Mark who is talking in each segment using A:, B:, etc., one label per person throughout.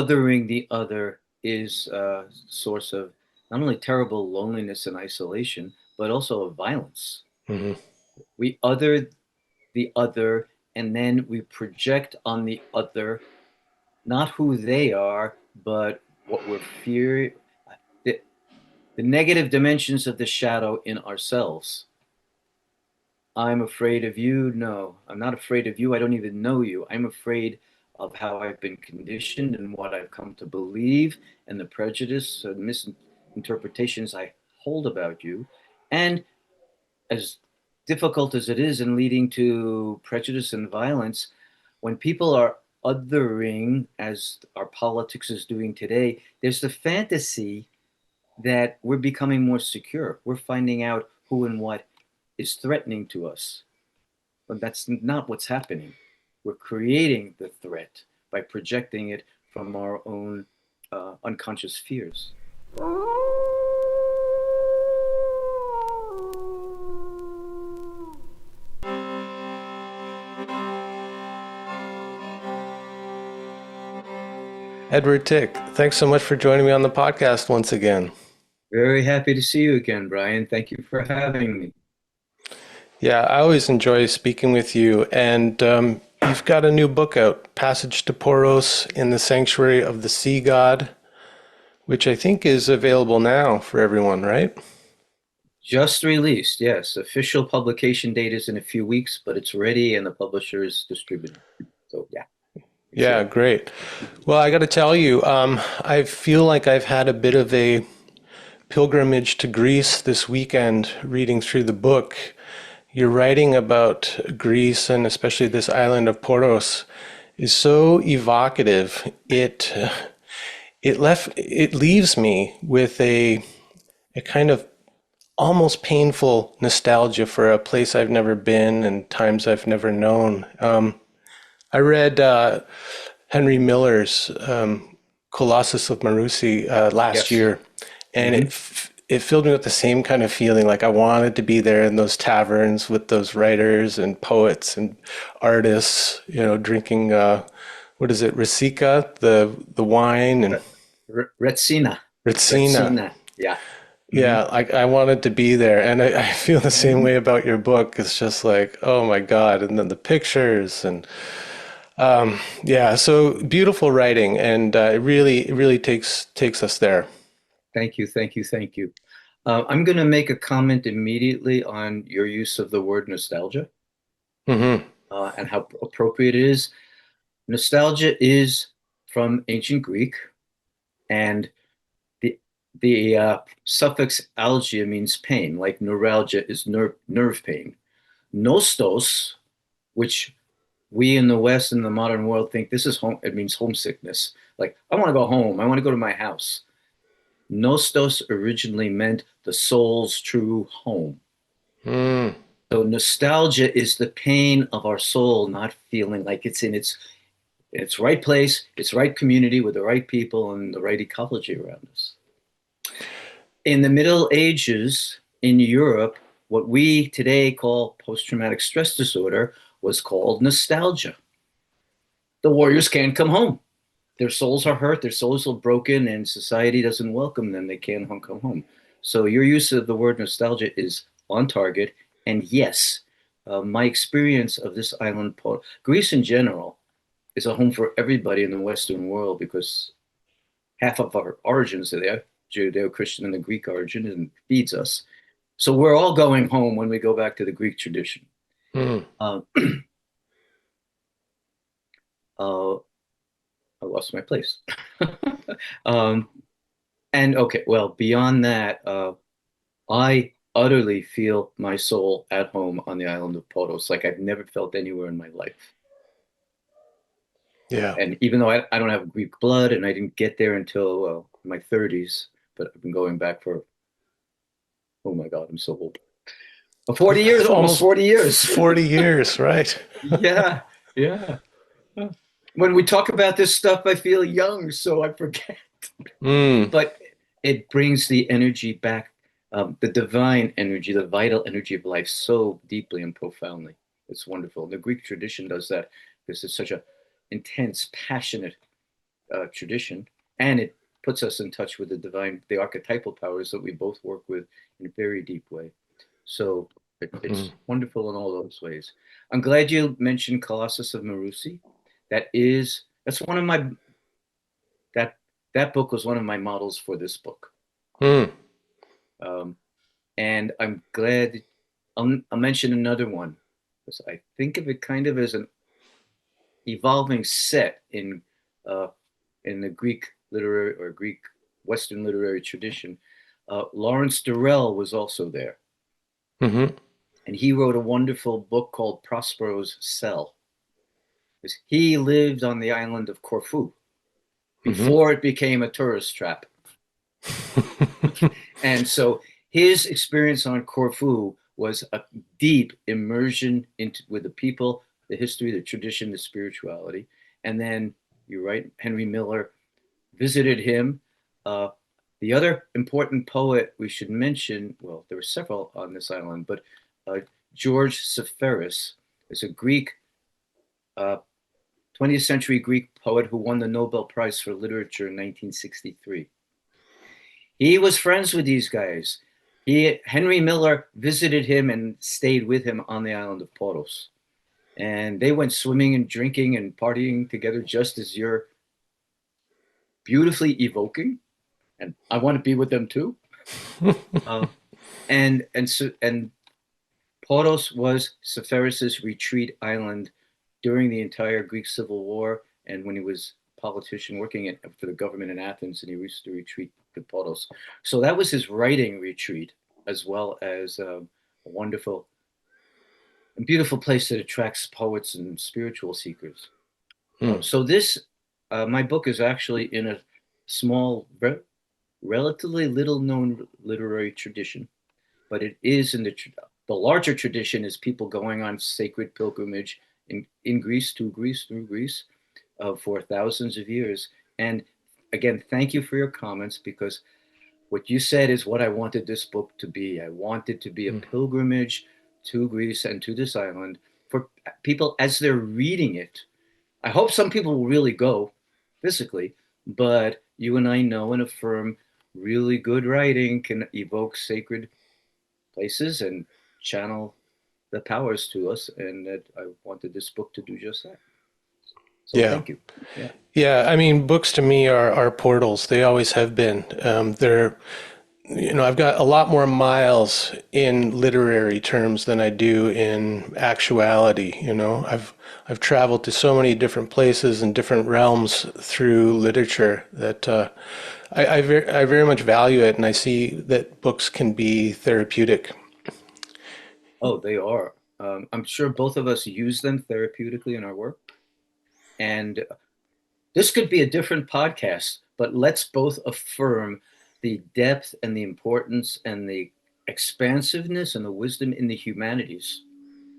A: othering the other is a source of not only terrible loneliness and isolation, but also of violence.
B: Hmm.
A: We other the other, and then we project on the other not who they are, but what we're fear, the, the negative dimensions of the shadow in ourselves. I'm afraid of you. No, I'm not afraid of you. I don't even know you. I'm afraid of how I've been conditioned and what I've come to believe and the prejudice and misinterpretations I hold about you. And as difficult as it is in leading to prejudice and violence, when people are othering, as our politics is doing today, there's the fantasy that we're becoming more secure. We're finding out who and what is threatening to us. But that's not what's happening. We're creating the threat by projecting it from our own unconscious fears.
B: Edward Tick, thanks so much for joining me on the podcast once again.
A: Very happy to see you again, Brian. Thank you for having me.
B: Yeah, I always enjoy speaking with you. And you've got a new book out, Passage to Poros in the Sanctuary of the Sea God, which I think is available now for everyone, right?
A: Just released, yes. Official publication date is in a few weeks, but it's ready and the publisher is distributing. So yeah, it's
B: Yeah,
A: here.
B: great. Well, I got to tell you, I feel like I've had a bit of a pilgrimage to Greece this weekend reading through the book. Your writing about Greece and especially this island of Poros is so evocative. It leaves me with a kind of almost painful nostalgia for a place I've never been and times I've never known. I read Henry Miller's Colossus of Marusi last
A: Yes.
B: year, and
A: Hmm.
B: it filled me with the same kind of feeling. Like I wanted to be there in those taverns with those writers and poets and artists, drinking what is it, Resica, the wine, and
A: Retsina.
B: Ritsina.
A: Retsina. Yeah. Hmm.
B: Yeah, I wanted to be there, and I feel the same
A: Hmm.
B: way about your book. It's just like, oh my God, and then the pictures and yeah, so beautiful writing, and it really takes us there.
A: Thank you. Thank you. Thank you. I'm going to make a comment immediately on your use of the word nostalgia
B: Hmm.
A: and how appropriate it is. Nostalgia is from ancient Greek, and the the suffix algia means pain, like neuralgia is nerve pain. Nostos, which we in the West in the modern world think this is home, it means homesickness. Like, I want to go home. I want to go to my house. Nostos originally meant the soul's true home.
B: Mm.
A: So nostalgia is the pain of our soul not feeling like it's in its right place, its right community with the right people and the right ecology around us. In the Middle Ages in Europe, what we today call post-traumatic stress disorder was called nostalgia. The warriors can't come home. Their souls are hurt, their souls are broken, and society doesn't welcome them. They can't come home. So your use of the word nostalgia is on target. And yes, my experience of this island, Greece in general, is a home for everybody in the Western world because half of our origins are there, Judeo-Christian and the Greek origin, and feeds us. So we're all going home when we go back to the Greek tradition.
B: Mm.
A: Uh, uh, I lost my place. um, and okay, well, beyond that, I utterly feel my soul at home on the island of Poros, like I've never felt anywhere in my life.
B: Yeah.
A: And even though I don't have Greek blood and I didn't get there until well, my 30s, but I've been going back for, oh my God, I'm so old. 40 years, almost
B: Almost
A: 40 years.
B: 40 years, right?
A: Yeah, yeah. When we talk about this stuff, I feel young, so I forget.
B: Mm.
A: But it brings the energy back, the divine energy, the vital energy of life so deeply and profoundly. It's wonderful. The Greek tradition does that because it's such a intense, passionate tradition, and it puts us in touch with the divine, the archetypal powers that we both work with in a very deep way. So it's wonderful in all those ways. I'm glad you mentioned Colossus of Marusi. That's one of my that that book was one of my models for this book.
B: Mm.
A: Um, and I'm glad I'll mention another one because I think of it kind of as an evolving set uh, in the Greek literary or Greek Western literary tradition. Lawrence Durrell was also there,
B: Hmm.
A: and he wrote a wonderful book called Prospero's Cell. He lived on the island of Corfu
B: Hmm.
A: before it became a tourist trap. And so his experience on Corfu was a deep immersion into with the people, the history, the tradition, the spirituality. And then you're right, Henry Miller visited him. Uh, the other important poet we should mention, well, there were several on this island, but uh, George Seferis is a Greek, uh, 20th century Greek poet who won the Nobel Prize for Literature in 1963. He was friends with these guys. Henry Miller visited him and stayed with him on the island of Poros. And they went swimming and drinking and partying together just as you're beautifully evoking. And I want to be with them too. Uh, and Poros was Seferis's retreat island during the entire Greek Civil War, and when he was a politician working for the government in Athens, and he used to retreat to Poros. So that was his writing retreat, as well as a wonderful and beautiful place that attracts poets and spiritual seekers.
B: Mm.
A: So my book is actually in a small, relatively little known literary tradition, but it is in the larger tradition is people going on sacred pilgrimage in Greece, to Greece, through Greece, for thousands of years. And again, thank you for your comments, because what you said is what I wanted this book to be. I wanted to be a
B: Mm.
A: pilgrimage to Greece and to this island for people as they're reading it. I hope some people will really go physically, but you and I know and affirm really good writing can evoke sacred places and channel the powers to us, and that I wanted this book to do just that. So
B: Yeah.
A: thank you. Yeah.
B: Yeah. I mean, books to me are portals. They always have been. They're, I've got a lot more miles in literary terms than I do in actuality. I've traveled to so many different places and different realms through literature that I very much value it, and I see that books can be therapeutic.
A: Oh, they are. I'm sure both of us use them therapeutically in our work. And this could be a different podcast, but let's both affirm the depth and the importance and the expansiveness and the wisdom in the humanities,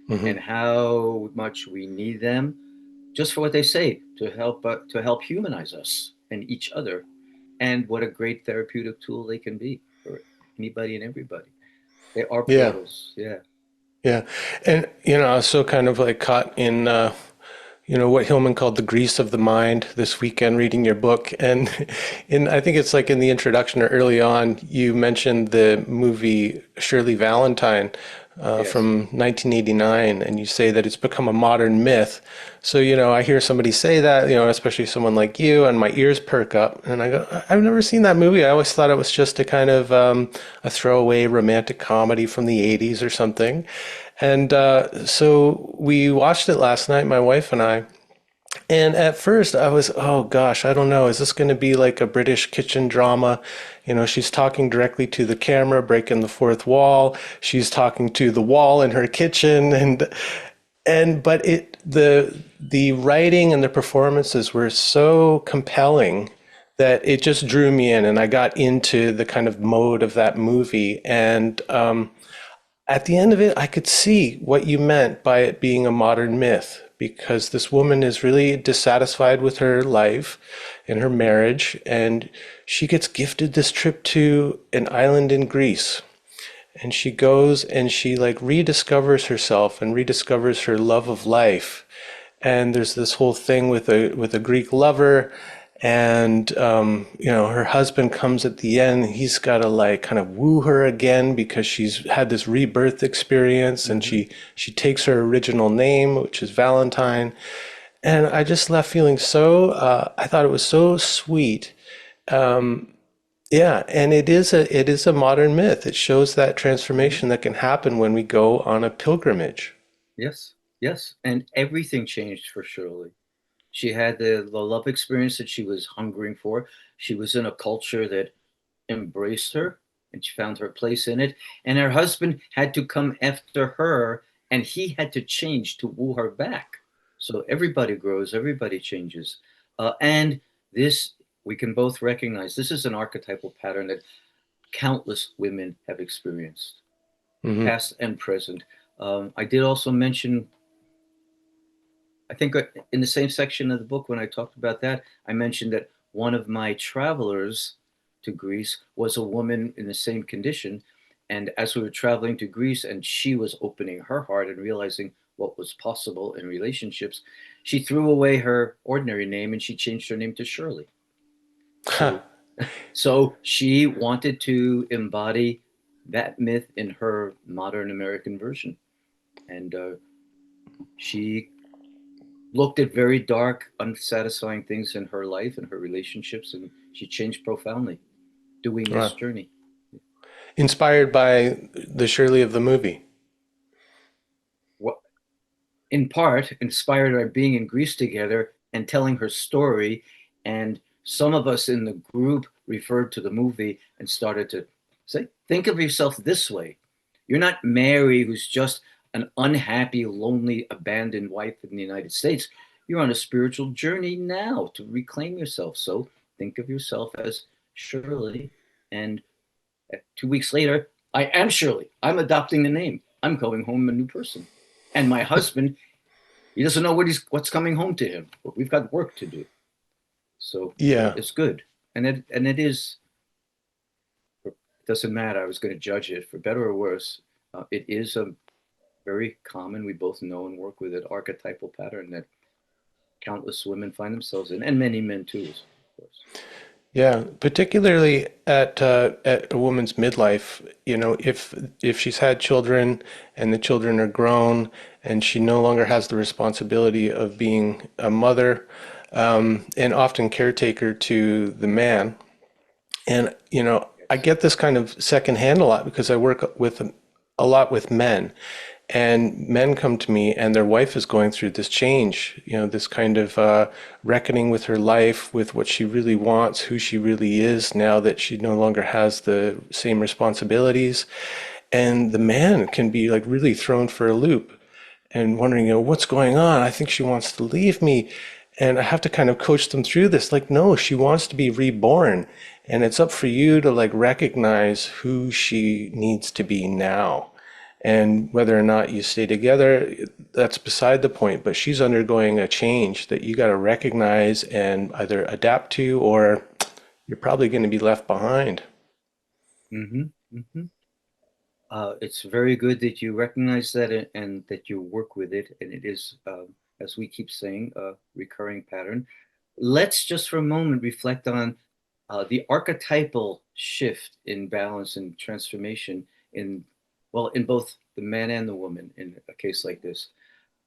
B: Hmm.
A: and how much we need them, just for what they say, to help humanize us and each other, and what a great therapeutic tool they can be for anybody and everybody. They are
B: Yeah.
A: portals. Yeah.
B: Yeah. And, I was so kind of like caught in, what Hillman called the grease of the mind this weekend reading your book. And I think it's like in the introduction or early on, you mentioned the movie Shirley Valentine
A: Yes.
B: from 1989, and you say that it's become a modern myth. So, I hear somebody say that, especially someone like you, and my ears perk up. And I go, I've never seen that movie. I always thought it was just a kind of a throwaway romantic comedy from the 80s or something. And so we watched it last night, my wife and I. And at first I was, oh gosh, I don't know. Is this going to be like a British kitchen drama? She's talking directly to the camera, breaking the fourth wall. She's talking to the wall in her kitchen, but the writing and the performances were so compelling that it just drew me in, and I got into the kind of mode of that movie. And at the end of it, I could see what you meant by it being a modern myth, because this woman is really dissatisfied with her life and her marriage, and she gets gifted this trip to an island in Greece. And she goes and she like rediscovers herself and rediscovers her love of life. And there's this whole thing with a Greek lover, And her husband comes at the end. He's got to like kind of woo her again because she's had this rebirth experience, and
A: Hmm.
B: she takes her original name, which is Valentine. And I just left feeling so. I thought it was so sweet. Yeah, and it is a modern myth. It shows that
A: Hmm.
B: transformation that can happen when we go on a pilgrimage.
A: Yes, yes. And everything changed for Shirley. She had the love experience that she was hungering for. She was in a culture that embraced her and she found her place in it. And her husband had to come after her and he had to change to woo her back. So everybody grows, everybody changes. And this, we can both recognize this is an archetypal pattern that countless women have experienced,
B: Hmm.
A: past and present. I did also mention, I think in the same section of the book, when I talked about that, I mentioned that one of my travelers to Greece was a woman in the same condition. And as we were traveling to Greece and she was opening her heart and realizing what was possible in relationships, she threw away her ordinary name and she changed her name to Shirley. So, so she wanted to embody that myth in her modern American version. And she looked at very dark, unsatisfying things in her life and her relationships, and she changed profoundly doing this
B: Wow.
A: journey.
B: Inspired by the Shirley of the movie.
A: What, in part, inspired by being in Greece together and telling her story. And some of us in the group referred to the movie and started to say, think of yourself this way. You're not Mary, who's just an unhappy, lonely, abandoned wife in the United States. You're on a spiritual journey now to reclaim yourself. So think of yourself as Shirley. And 2 weeks later, I am Shirley. I'm adopting the name. I'm going home a new person. And my husband, he doesn't know what's coming home to him, but we've got work to do. So
B: Yeah.
A: it's good. And it is, it doesn't matter. I was going to judge it for better or worse. It is a very common, we both know and work with it, archetypal pattern that countless women find themselves in, and many men too, of course.
B: Yeah, particularly at a woman's midlife, if she's had children and the children are grown and she no longer has the responsibility of being a mother, and often caretaker to the man. And I
A: Yes.
B: get this kind of secondhand a lot because I work with a lot with men, and men come to me and their wife is going through this change, this kind of reckoning with her life, with what she really wants, who she really is now that she no longer has the same responsibilities. And the man can be like really thrown for a loop and wondering, what's going on? I think she wants to leave me. And I have to kind of coach them through this. Like, no, she wants to be reborn. And it's up for you to like recognize who she needs to be now. And whether or not you stay together, that's beside the point. But she's undergoing a change that you got to recognize and either adapt to, or you're probably going to be left behind.
A: Mm-hmm. Mm-hmm. It's very good that you recognize that and that you work with it. And it is, as we keep saying, a recurring pattern. Let's just for a moment reflect on the archetypal shift in balance and transformation in, well, in both the man and the woman in a case like this.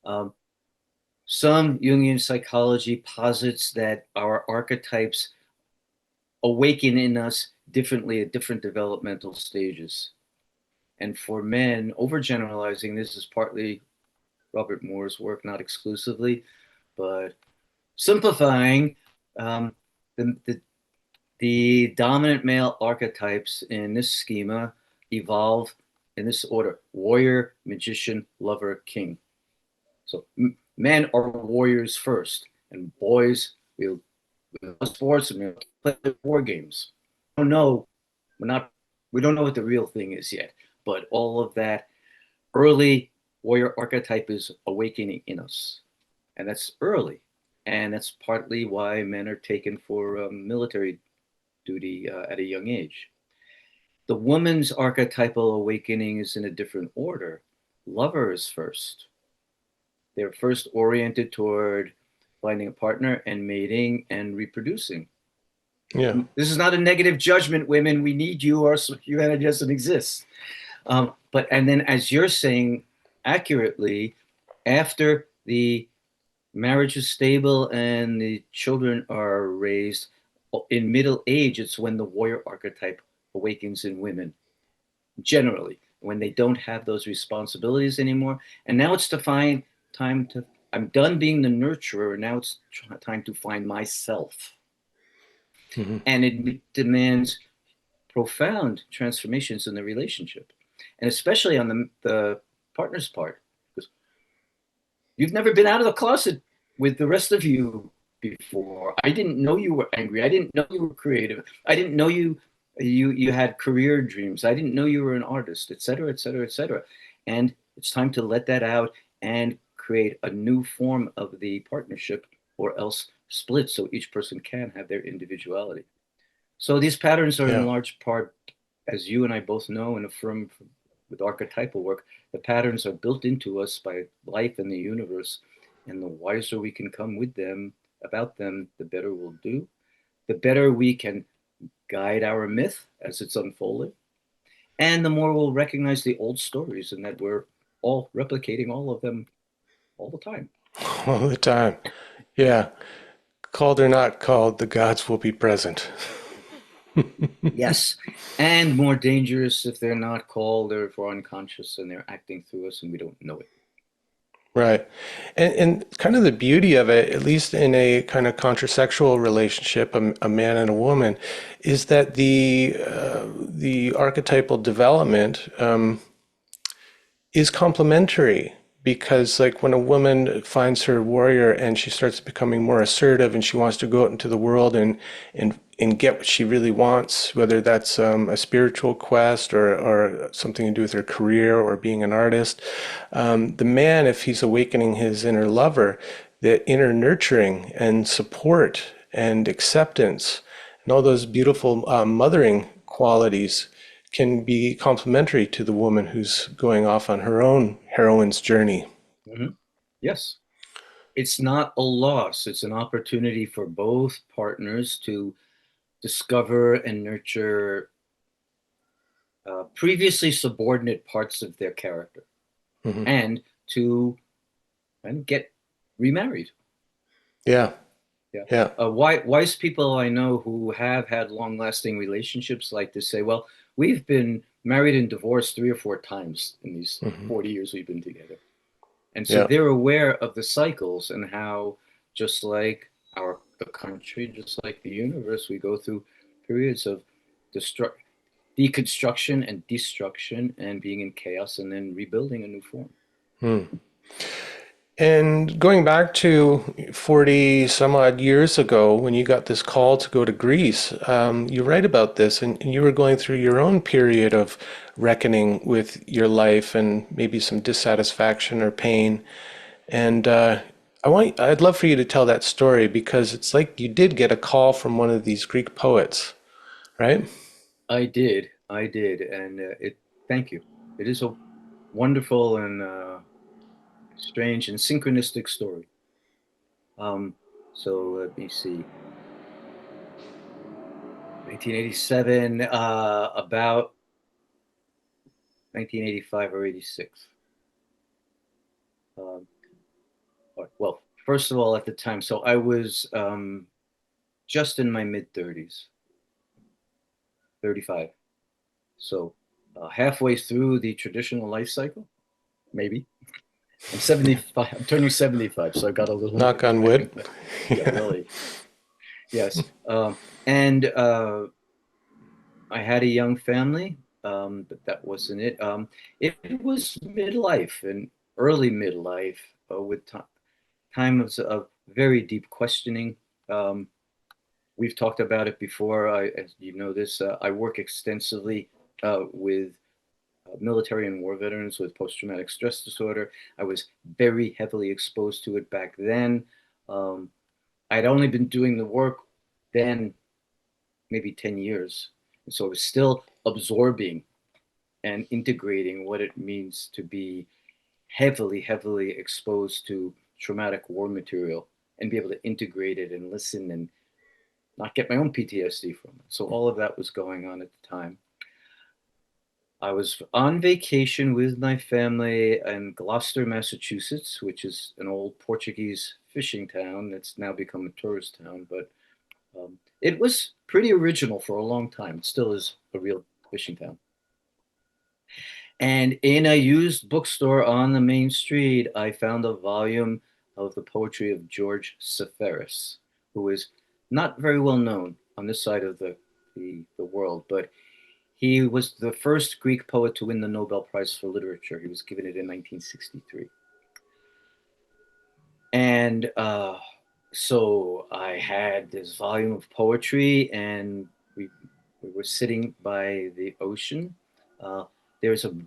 A: Um, some Jungian psychology posits that our archetypes awaken in us differently at different developmental stages. And for men, overgeneralizing, this is partly Robert Moore's work, not exclusively, but simplifying, um, the, the, the dominant male archetypes in this schema evolve in this order: warrior, magician, lover, king. So men are warriors first, and boys, we love sports and we play war games. We don't know, we're not, we don't know what the real thing is yet, but all of that early warrior archetype is awakening in us, and that's early, and that's partly why men are taken for military duty at a young age. The woman's archetypal awakening is in a different order. Lover is first. They're first oriented toward finding a partner and mating and reproducing.
B: Yeah.
A: This is not a negative judgment, women. We need you, or humanity doesn't exist. But and then, as you're saying accurately, after the marriage is stable and the children are raised, in middle age, it's when the warrior archetype awakens in women, generally, when they don't have those responsibilities anymore. And now it's to find time to, I'm done being the nurturer. Now it's time to find myself.
B: Hmm.
A: And it demands profound transformations in the relationship, and especially on the partner's part, because you've never been out of the closet with the rest of you before. I didn't know you were angry. I didn't know you were creative. I didn't know you had career dreams. I didn't know you were an artist, et cetera, et cetera, et cetera. And it's time to let that out and create a new form of the partnership, or else split, so each person can have their individuality. So these patterns are in
B: Yeah.
A: large part, as you and I both know and affirm with archetypal work, the patterns are built into us by life and the universe. And the wiser we can come with them, about them, the better we'll do. The better we can guide our myth as it's unfolding. And the more we'll recognize the old stories, and that we're all replicating all of them all the time.
B: All the time. Yeah. Called or not called, the gods will be present.
A: Yes. And more dangerous if they're not called, or if we're unconscious and they're acting through us and we don't know it.
B: Right. And kind of the beauty of it, at least in a kind of contrasexual relationship, a man and a woman, is that the archetypal development is complementary, because like when a woman finds her warrior and she starts becoming more assertive and she wants to go out into the world and get what she really wants, whether that's a spiritual quest or something to do with her career or being an artist, the man, if he's awakening his inner lover, the inner nurturing and support and acceptance and all those beautiful mothering qualities can be complementary to the woman who's going off on her own heroine's journey.
A: Mm-hmm. Yes. It's not a loss, it's an opportunity for both partners to discover and nurture previously subordinate parts of their character,
B: Hmm.
A: and to and get remarried.
B: Yeah,
A: Yeah.
B: yeah,
A: Wise people I know who have had long lasting relationships like to say, well, we've been married and divorced 3 or 4 times in these
B: hmm,
A: 40 years we've been together. And so
B: yeah,
A: they're aware of the cycles, and how, just like the country, just like the universe, we go through periods of destruct, deconstruction and destruction, and being in chaos, and then rebuilding a new form.
B: hmm. And going back to 40 some odd years ago, when you got this call to go to Greece, you write about this, and you were going through your own period of reckoning with your life and maybe some dissatisfaction or pain. And I'd love for you to tell that story, because it's like you did get a call from one of these Greek poets, right?
A: I did, and thank you. It is a wonderful and strange and synchronistic story. Um, so let me see. 1987, about 1985 or 86. Um, well, first of all, at the time, so I was just in my mid 30s, 35. So halfway through the traditional life cycle, maybe. I'm 75. I'm turning 75, so I got a little
B: Knock
A: more
B: on wood.
A: time. Yeah,
B: Yeah.
A: really. Yes. And I had a young family, but that wasn't it. It was midlife and early midlife, with time of very deep questioning. Um, we've talked about it before. As you know this, I work extensively with military and war veterans with post-traumatic stress disorder. I was very heavily exposed to it back then. Um, I'd only been doing the work then maybe 10 years. And so I was still absorbing and integrating what it means to be heavily, heavily exposed to traumatic war material. and be able to integrate it and listen and not get my own PTSD from it. So all of that was going on at the time. I was on vacation with my family in Gloucester, Massachusetts, which is an old Portuguese fishing town that's now become a tourist town. But it was pretty original for a long time. It still is a real fishing town. And in a used bookstore on the main street, I found a volume of the poetry of George Seferis, who is not very well known on this side of the world, but he was the first Greek poet to win the Nobel Prize for Literature. He was given it in 1963. And so I had this volume of poetry, and we were sitting by the ocean. Uh, there's an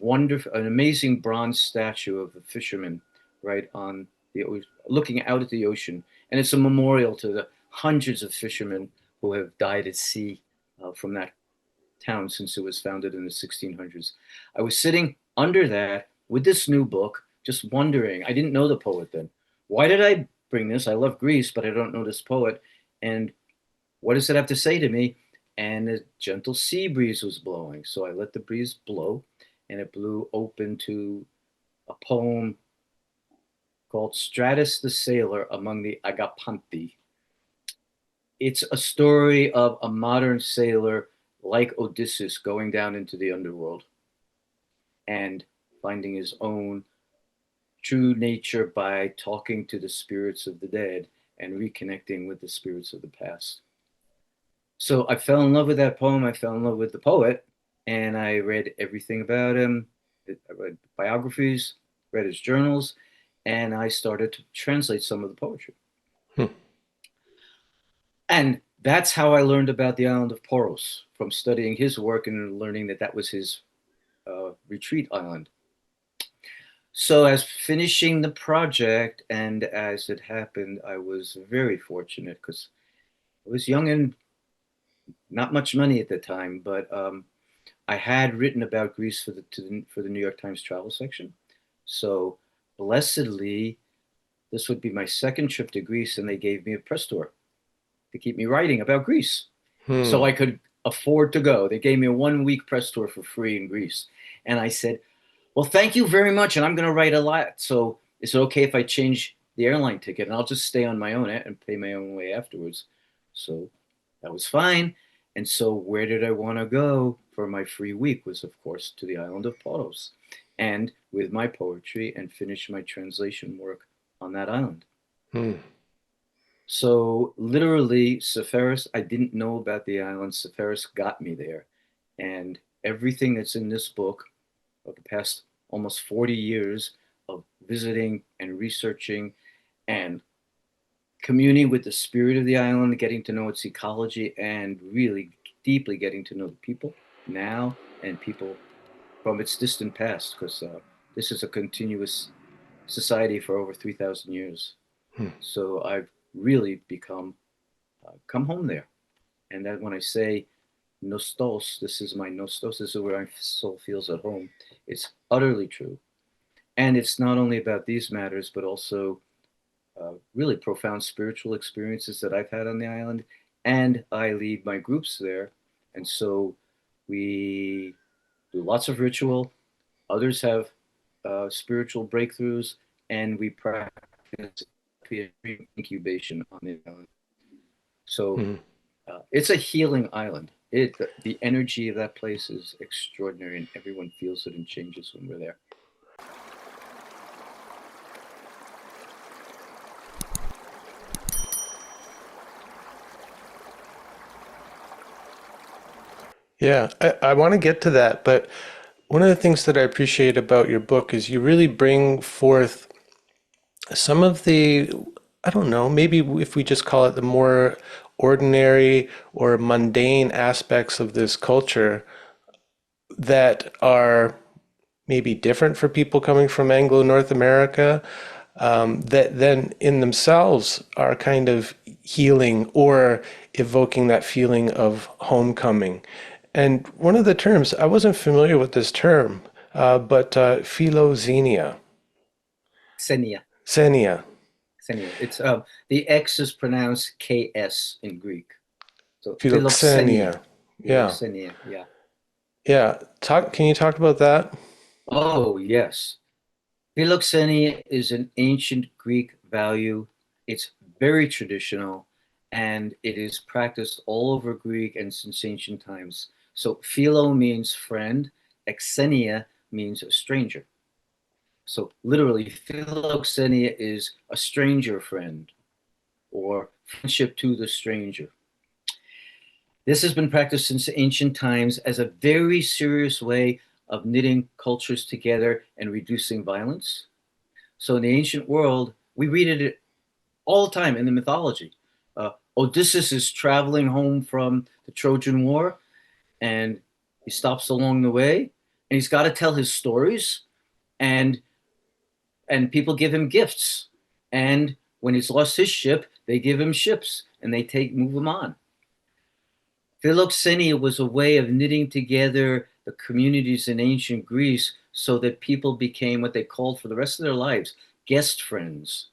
A: amazing bronze statue of a fisherman right on the ocean, looking out at the ocean, and it's a memorial to the hundreds of fishermen who have died at sea from that town since it was founded in the 1600s. I was sitting under that with this new book, just wondering. I didn't know the poet then. Why did I bring this? I love Greece, but I don't know this poet. And what does it have to say to me? And a gentle sea breeze was blowing. So I let the breeze blow, and it blew open to a poem called Stratus the Sailor Among the Agapanti. It's a story of a modern sailor like Odysseus going down into the underworld and finding his own true nature by talking to the spirits of the dead and reconnecting with the spirits of the past. So I fell in love with that poem. I fell in love with the poet, and I read everything about him. I read biographies, read his journals, and I started to translate some of the poetry.
B: Hmm.
A: And that's how I learned about the island of Poros, from studying his work and learning that that was his retreat island. So as finishing the project, and as it happened, I was very fortunate because I was young and not much money at the time, but I had written about Greece for the New York Times travel section. So blessedly, this would be my second trip to Greece, and they gave me a press tour to keep me writing about Greece. So
B: Hmm.
A: I could afford to go. They gave me a 1 week press tour for free in Greece. And I said, well, thank you very much. And I'm going to write a lot. So is it okay if I change the airline ticket? And I'll just stay on my own and pay my own way afterwards. So that was fine. And so where did I want to go for my free week was, of course, to the island of Poros, and with my poetry and finish my translation work on that island.
B: Hmm.
A: So literally, Seferis, I didn't know about the island. Seferis got me there. And everything that's in this book of the past almost 40 years of visiting and researching and communing with the spirit of the island, getting to know its ecology, and really deeply getting to know the people now and people from its distant past, because this is a continuous society for over 3,000 years.
B: Hmm.
A: So I've really become come home there. And that when I say nostos, this is my nostos, this is where my soul feels at home. It's utterly true. And it's not only about these matters, but also really profound spiritual experiences that I've had on the island. And I lead my groups there. And so we do lots of ritual. Others have spiritual breakthroughs, and we practice incubation on the island. So
B: Hmm.
A: it's a healing island. The energy of that place is extraordinary, and everyone feels it and changes when we're there.
B: Yeah, I want to get to that, but one of the things that I appreciate about your book is you really bring forth some of the, I don't know, maybe if we just call it the more ordinary or mundane aspects of this culture that are maybe different for people coming from Anglo North America, that then in themselves are kind of healing or evoking that feeling of homecoming. And one of the terms, I wasn't familiar with this term, but philoxenia.
A: Xenia.
B: Xenia.
A: Xenia. It's the X is pronounced KS in Greek. So philoxenia.
B: Philoxenia. Yeah.
A: Philoxenia, yeah.
B: Yeah. Can you talk about that?
A: Oh, yes. Philoxenia is an ancient Greek value. It's very traditional and it is practiced all over Greek and since ancient times. So philo means friend, xenia means a stranger. So literally, philoxenia is a stranger friend or friendship to the stranger. This has been practiced since ancient times as a very serious way of knitting cultures together and reducing violence. So in the ancient world, we read it all the time in the mythology. Odysseus is traveling home from the Trojan War, and he stops along the way, and he's got to tell his stories, and people give him gifts. And when he's lost his ship, they give him ships, and they move him on. Philoxenia was a way of knitting together the communities in ancient Greece so that people became what they called for the rest of their lives guest friends.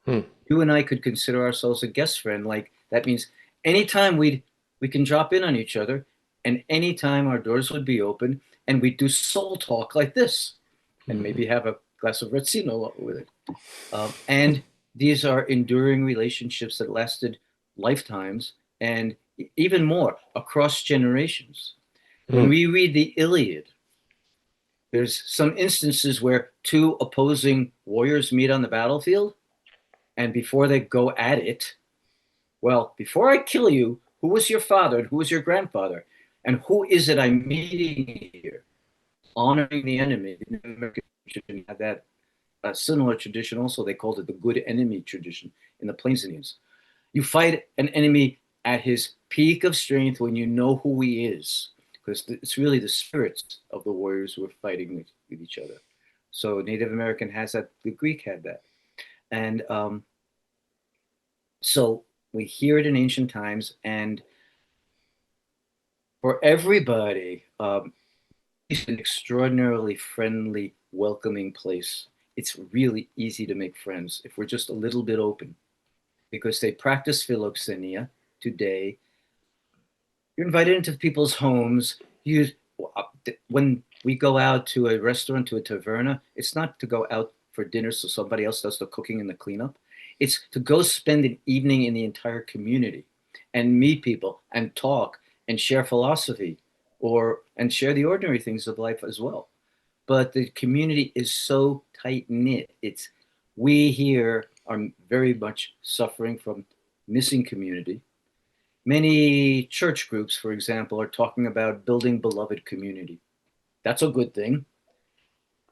B: Hmm.
A: You and I could consider ourselves a guest friend. Like that means anytime we can drop in on each other, and anytime our doors would be open, and we'd do soul talk like this, and maybe have a glass of Retsino with it. And these are enduring relationships that lasted lifetimes and even more across generations. When
B: Hmm.
A: we read the Iliad, there's some instances where two opposing warriors meet on the battlefield, and before they go at it, well, before I kill you, who was your father and who was your grandfather? And who is it I'm meeting here? Honoring the enemy. The American tradition had that similar tradition also. They called it the good enemy tradition in the Plains Indians. You fight an enemy at his peak of strength when you know who he is, because it's really the spirits of the warriors who are fighting with each other. So Native American has that. The Greek had that. And so we hear it in ancient times, and for everybody, it's an extraordinarily friendly, welcoming place. It's really easy to make friends if we're just a little bit open, because they practice philoxenia today. You're invited into people's homes. When we go out to a restaurant, to a taverna, it's not to go out for dinner so somebody else does the cooking and the cleanup. It's to go spend an evening in the entire community and meet people and talk and share philosophy and share the ordinary things of life as well. But the community is so tight knit. We here are very much suffering from missing community. Many church groups, for example, are talking about building beloved community. That's a good thing.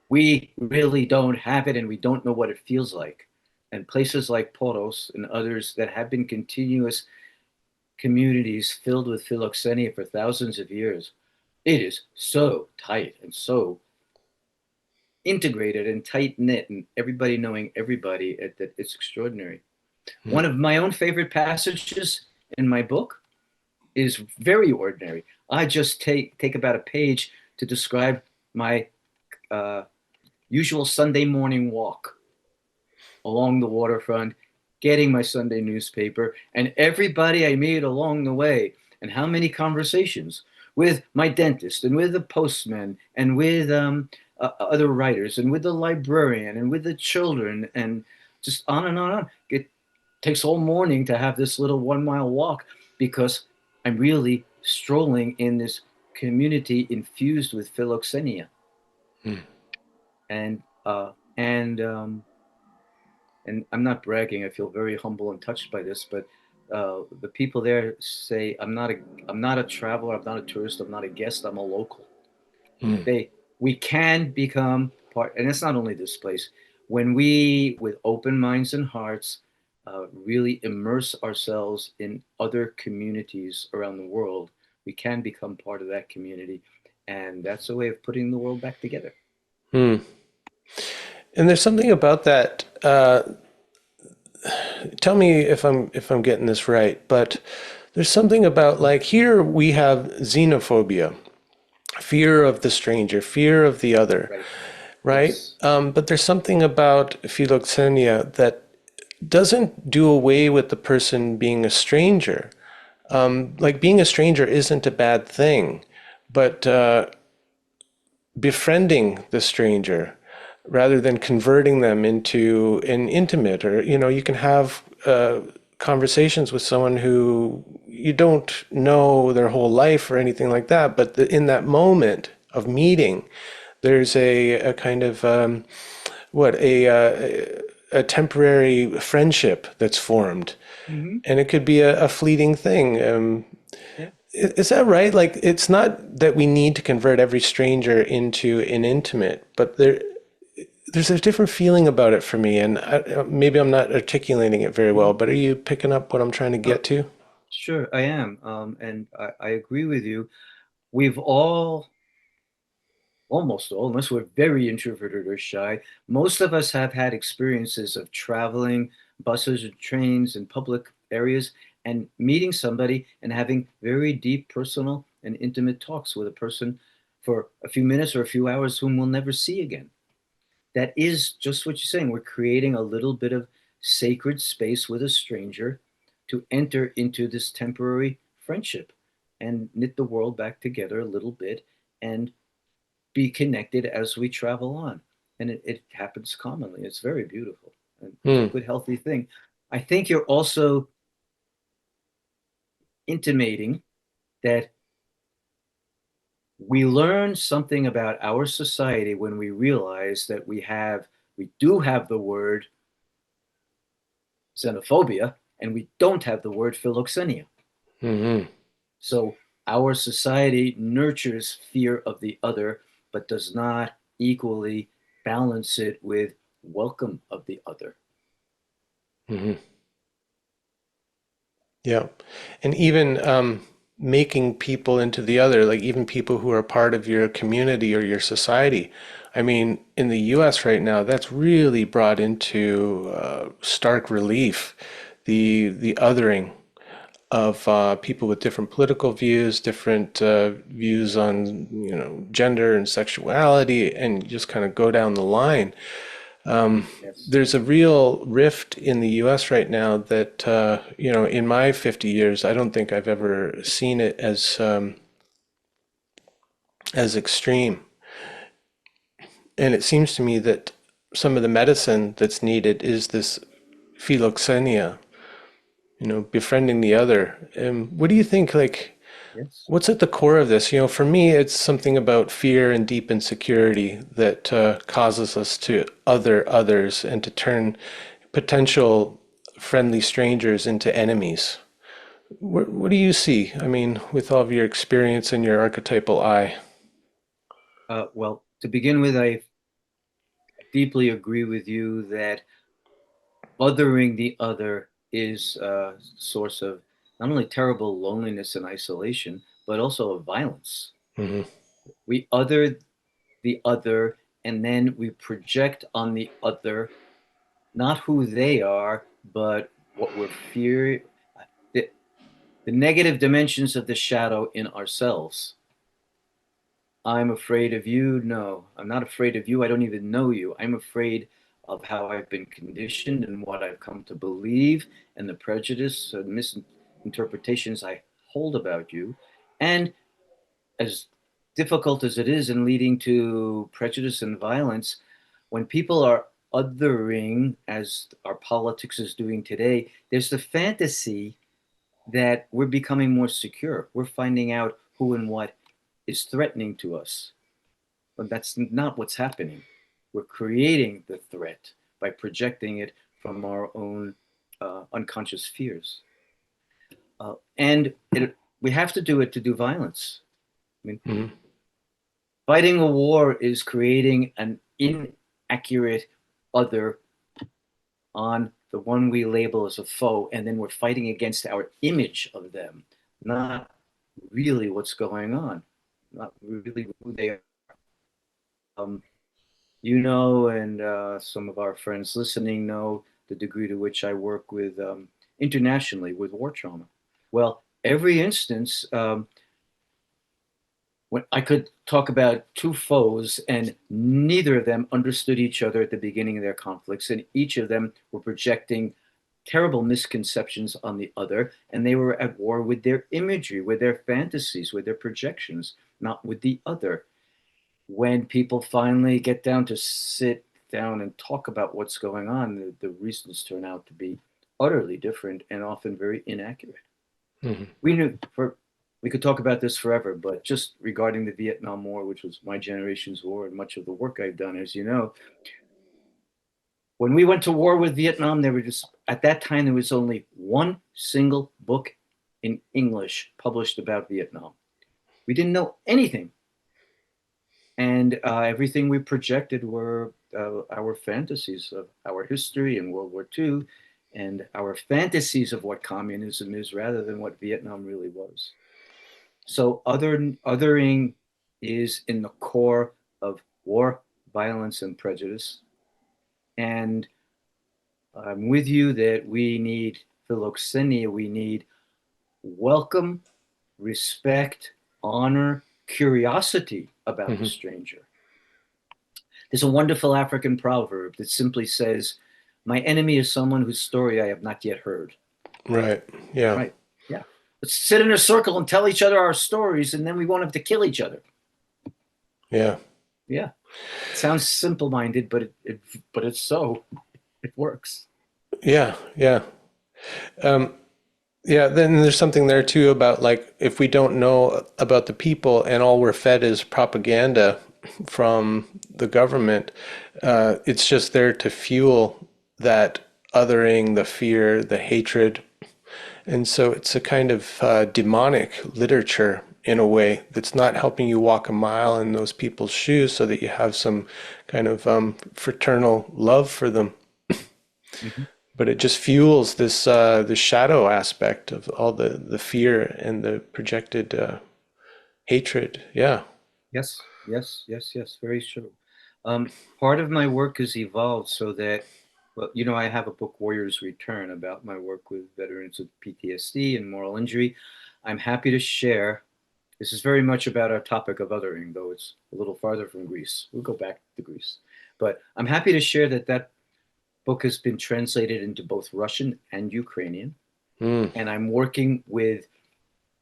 A: We really don't have it, and we don't know what it feels like. And places like Poros and others that have been continuous communities filled with philoxenia for thousands of years, it is so tight and so integrated and tight knit, and everybody knowing everybody. That it's extraordinary.
B: Hmm.
A: One of my own favorite passages in my book is very ordinary. I just take about a page to describe my uh, usual Sunday morning walk along the waterfront, getting my Sunday newspaper, and everybody I meet along the way, and how many conversations with my dentist, and with the postman, and with other writers, and with the librarian, and with the children, and just on and on and on. It takes all morning to have this little 1 mile walk, because I'm really strolling in this community infused with philoxenia.
B: Hmm.
A: And and I'm not bragging. I feel very humble and touched by this, but the people there say I'm not a traveler. I'm not a tourist. I'm not a guest. I'm a local.
B: Hmm.
A: We can become part, and it's not only this place. When we, with open minds and hearts, really immerse ourselves in other communities around the world, we can become part of that community, and that's a way of putting the world back together.
B: Hmm. And there's something about that. Tell me if I'm getting this right, but there's something about, like, here we have xenophobia, fear of the stranger, fear of the other,
A: Right.
B: right?
A: Yes.
B: But there's something about philoxenia that doesn't do away with the person being a stranger. Like being a stranger isn't a bad thing, but befriending the stranger rather than converting them into an intimate, or you can have conversations with someone who you don't know their whole life or anything like that, but in that moment of meeting there's a kind of what a temporary friendship that's formed,
A: Hmm.
B: and it could be a fleeting thing.
A: Yeah.
B: Is that right? Like, it's not that we need to convert every stranger into an intimate, but there's a different feeling about it for me, and maybe I'm not articulating it very well.
A: Mhm.
B: But are you picking up what I'm trying to
A: Oh,
B: get to?
A: sure, I am. And I agree with you. We've all, almost all, unless we're very introverted or shy, most of us have had experiences of traveling, buses or trains in public areas, and meeting somebody and having very deep personal and intimate talks with a person for a few minutes or a few hours whom we'll never see again. That is just what you're saying. We're creating a little bit of sacred space with a stranger to enter into this temporary friendship and knit the world back together a little bit and be connected as we travel on. And it happens commonly. It's very beautiful. And it's a
B: Hmm.
A: good, healthy thing. I think you're also intimating that we learn something about our society when we realize that we do have the word xenophobia, and we don't have the word philoxenia.
B: Hmm.
A: So our society nurtures fear of the other, but does not equally balance it with welcome of the other.
B: Hmm. Yeah. And even making people into the other, like even people who are part of your community or your society. I mean, in the US right now, that's really brought into stark relief the othering of people with different political views, different views on, gender and sexuality, and just kind of go down the line.
A: Yes.
B: There's a real rift in the US right now that, in my 50 years, I don't think I've ever seen it as extreme. And it seems to me that some of the medicine that's needed is this philoxenia, befriending the other. What do you think, like,
A: Yes.
B: what's at the core of this? For me, it's something about fear and deep insecurity that causes us to other others and to turn potential friendly strangers into enemies. What do you see? I mean, with all of your experience and your archetypal eye.
A: Well, to begin with, I deeply agree with you that othering the other is a source of not only terrible loneliness and isolation, but also of violence.
B: Hmm.
A: We other the other, and then we project on the other not who they are, but what we're fear the, the negative dimensions of the shadow in ourselves. I'm afraid of you. No, I'm not afraid of you. I don't even know you. I'm afraid of how I've been conditioned and what I've come to believe and the prejudice and misinterpretations I hold about you. And as difficult as it is in leading to prejudice and violence, when people are othering, as our politics is doing today, there's the fantasy that we're becoming more secure. We're finding out who and what is threatening to us. But that's not what's happening. We're creating the threat by projecting it from our own unconscious fears. We have to do it to do violence. I mean,
B: Hmm.
A: fighting a war is creating an inaccurate other on the one we label as a foe, and then we're fighting against our image of them, not really what's going on, not really who they are. Um, and some of our friends listening know the degree to which I work with internationally with war trauma. Well, every instance, when I could talk about two foes, and neither of them understood each other at the beginning of their conflicts, and each of them were projecting terrible misconceptions on the other, and they were at war with their imagery, with their fantasies, with their projections, not with the other. When people finally get down to sit down and talk about what's going on, the reasons turn out to be utterly different and often very inaccurate.
B: Hmm.
A: We knew for we could talk about this forever, but just regarding the Vietnam War, which was my generation's war and much of the work I've done, as you know, when we went to war with Vietnam, there were just at that time there was only one single book in English published about Vietnam. We didn't know anything, and everything we projected were our fantasies of our history in World War II, and our fantasies of what communism is, rather than what Vietnam really was. So othering is in the core of war, violence, and prejudice. And I'm with you that we need philoxenia, we need welcome, respect, honor, curiosity about the
B: Hmm.
A: stranger. There's a wonderful African proverb that simply says, "My enemy is someone whose story I have not yet heard."
B: Right. Yeah.
A: Right. Yeah. Let's sit in a circle and tell each other our stories, and then we won't have to kill each other.
B: Yeah.
A: Yeah. It sounds simple minded, but it's so. It works.
B: Yeah. Yeah. Um, yeah. Then there's something there too about like if we don't know about the people and all we're fed is propaganda from the government, it's just there to fuel that othering, the fear, the hatred. And so it's a kind of demonic literature in a way that's not helping you walk a mile in those people's shoes so that you have some kind of fraternal love for them.
A: Mhm.
B: But it just fuels this the shadow aspect of all the fear and the projected hatred. Yeah.
A: Yes, yes, yes, yes, very true. Part of my work has evolved so that, well, I have a book, Warriors Return, about my work with veterans with PTSD and moral injury. I'm happy to share. This is very much about our topic of othering, though it's a little farther from Greece. We'll go back to Greece. But I'm happy to share that that book has been translated into both Russian and Ukrainian.
B: Mm.
A: And I'm working with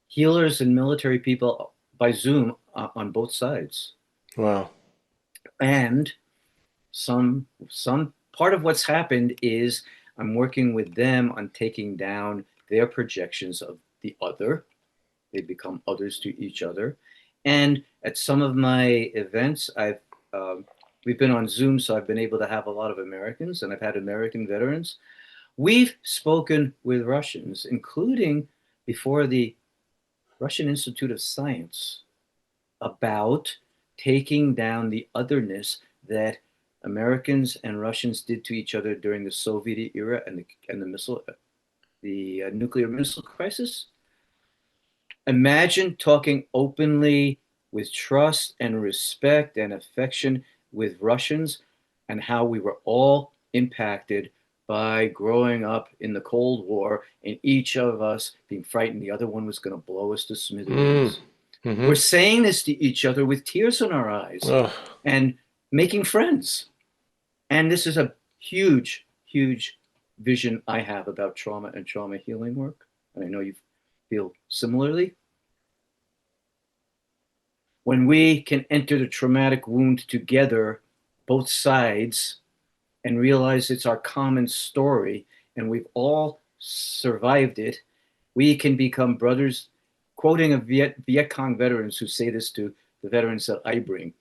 A: healers and military people by Zoom on both sides.
B: Wow.
A: And some part of what's happened is I'm working with them on taking down their projections of the other. They become others to each other. And at some of my events, um, we've been on Zoom, so I've been able to have a lot of Americans, and I've had American veterans. We've spoken with Russians, including before the Russian Institute of Science, about taking down the otherness that Americans and Russians did to each other during the Soviet era and the nuclear missile crisis. Imagine talking openly with trust and respect and affection with Russians, and how we were all impacted by growing up in the Cold War and each of us being frightened the other one was going to blow us to
B: Mm.
A: smithereens.
B: Mm-hmm.
A: We're saying this to each other with tears in our eyes
B: Oh,
A: and making friends. And this is a huge, huge vision I have about trauma and trauma healing work. And I know you feel similarly. When we can enter the traumatic wound together, both sides, and realize it's our common story and we've all survived it, we can become brothers. Quoting a Viet Cong veterans who say this to the veterans that I bring,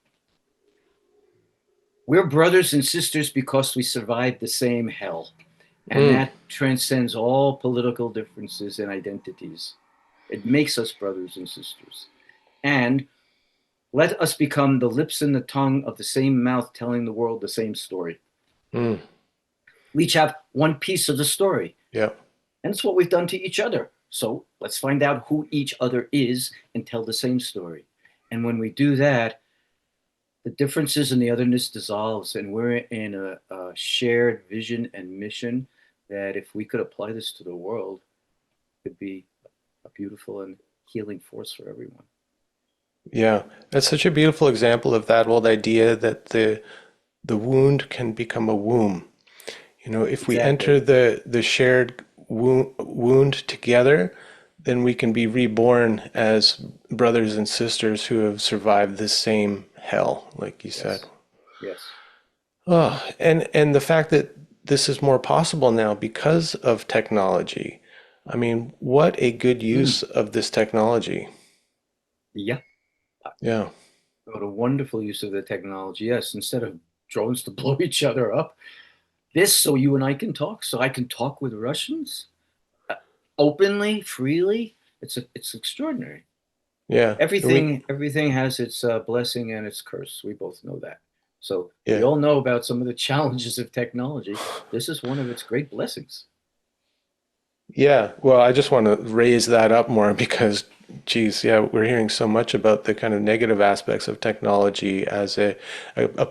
A: we're brothers and sisters because we survived the same hell. And
B: mm.
A: that transcends all political differences and identities. It makes us brothers and sisters. And let us become the lips and the tongue of the same mouth telling the world the same story.
B: Mm.
A: We each have one piece of the story.
B: Yeah.
A: And it's what we've done to each other. So let's find out who each other is and tell the same story. And when we do that, the differences in the otherness dissolves, and we're in a shared vision and mission that if we could apply this to the world, could be a beautiful and healing force for everyone.
B: Yeah. That's such a beautiful example of that old idea that the wound can become a womb. If we
A: Exactly.
B: enter the shared wound together, then we can be reborn as brothers and sisters who have survived this same hell, like you said.
A: Yes. Yes.
B: Oh, and the fact that this is more possible now because of technology. I mean, what a good
A: Mm.
B: use of this technology.
A: Yeah.
B: Yeah.
A: What a wonderful use of the technology. Yes. Instead of drones to blow each other up, this so you and I can talk, so I can talk with Russians uh, openly, freely. It's extraordinary.
B: Yeah.
A: Everything has its blessing and its curse. We both know that. So we
B: Yeah.
A: all know about some of the challenges of technology. This is one of its great blessings.
B: Yeah, well, I just want to raise that up more because, geez, yeah, we're hearing so much about the kind of negative aspects of technology as a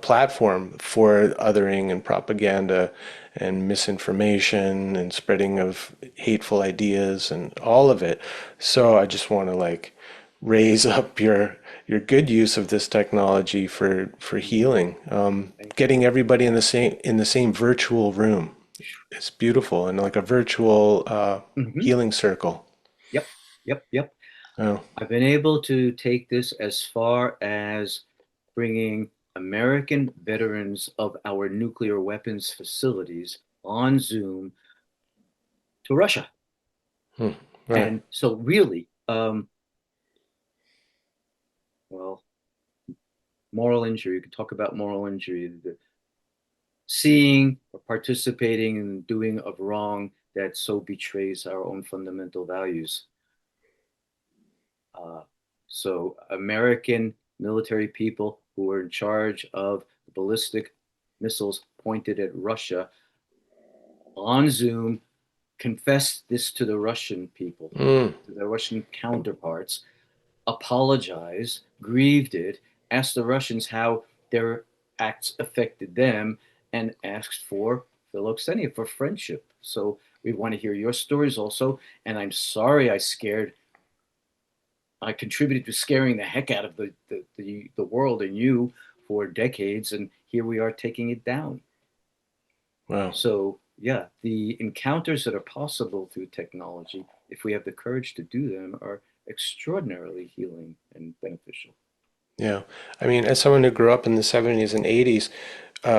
B: platform for othering and propaganda and misinformation and spreading of hateful ideas and all of it. So I just want to like raise up your good use of this technology for healing,
A: Thank you.
B: getting everybody in the same virtual room. It's beautiful and like a virtual
A: Hmm.
B: healing circle.
A: Yep, yep, yep.
B: Oh,
A: I've been able to take this as far as bringing American veterans of our nuclear weapons facilities on Zoom to Russia.
B: hmm. Right.
A: And so, really, well, moral injury, you could talk about moral injury, the seeing or participating in doing of wrong that so betrays our own fundamental values. Uh, so, American military people who were in charge of ballistic missiles pointed at Russia on Zoom confessed this to the Russian people,
B: Mm,
A: to their Russian counterparts, apologized, grieved it, asked the Russians how their acts affected them, and asked for philoxenia, for friendship. So we want to hear your stories also. And I'm sorry I contributed to scaring the heck out of the world and you for decades. And here we are taking it down.
B: wow.
A: So, yeah, the encounters that are possible through technology, if we have the courage to do them, are extraordinarily healing and beneficial.
B: Yeah. I mean, as someone who grew up in the 70s and 80s,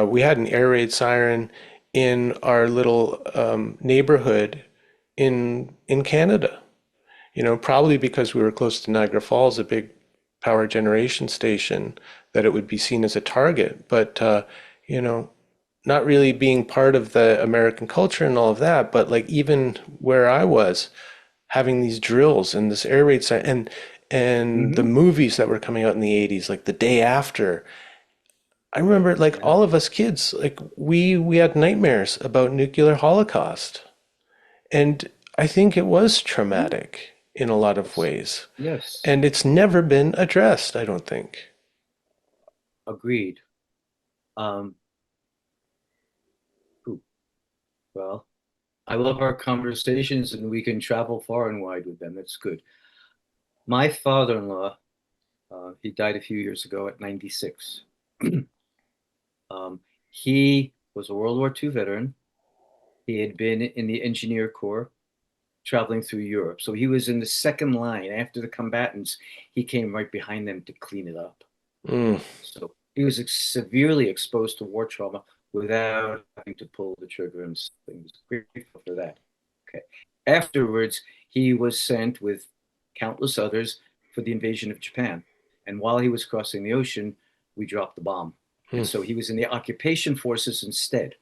B: we had an air raid siren in our little neighborhood in Canada. Probably because we were close to Niagara Falls, a big power generation station, that it would be seen as a target. But you know, not really being part of the American culture and all of that, but like even where I was, having these drills and this air raid site and the
A: Hmm.
B: movies that were coming out in the 80s, like The Day After. I remember like
A: Yeah.
B: all of us kids, like we had nightmares about nuclear holocaust. And I think it was traumatic in a lot of
A: Yes.
B: ways.
A: Yes.
B: And it's never been addressed, I don't think.
A: Agreed. Um, ooh, well, I love our conversations and we can travel far and wide with them. That's good. My father-in-law, he died a few years ago at 96. Um, he was a World War II veteran. He had been in the engineer corps traveling through Europe. So he was in the second line after the combatants. He came right behind them to clean it up.
B: Mm,
A: So he was severely exposed to war trauma without having to pull the trigger himself. He was grateful for that. Okay. Afterwards, he was sent with countless others for the invasion of Japan. And while he was crossing the ocean, we dropped the bomb. And
B: mm,
A: so he was in the occupation forces instead.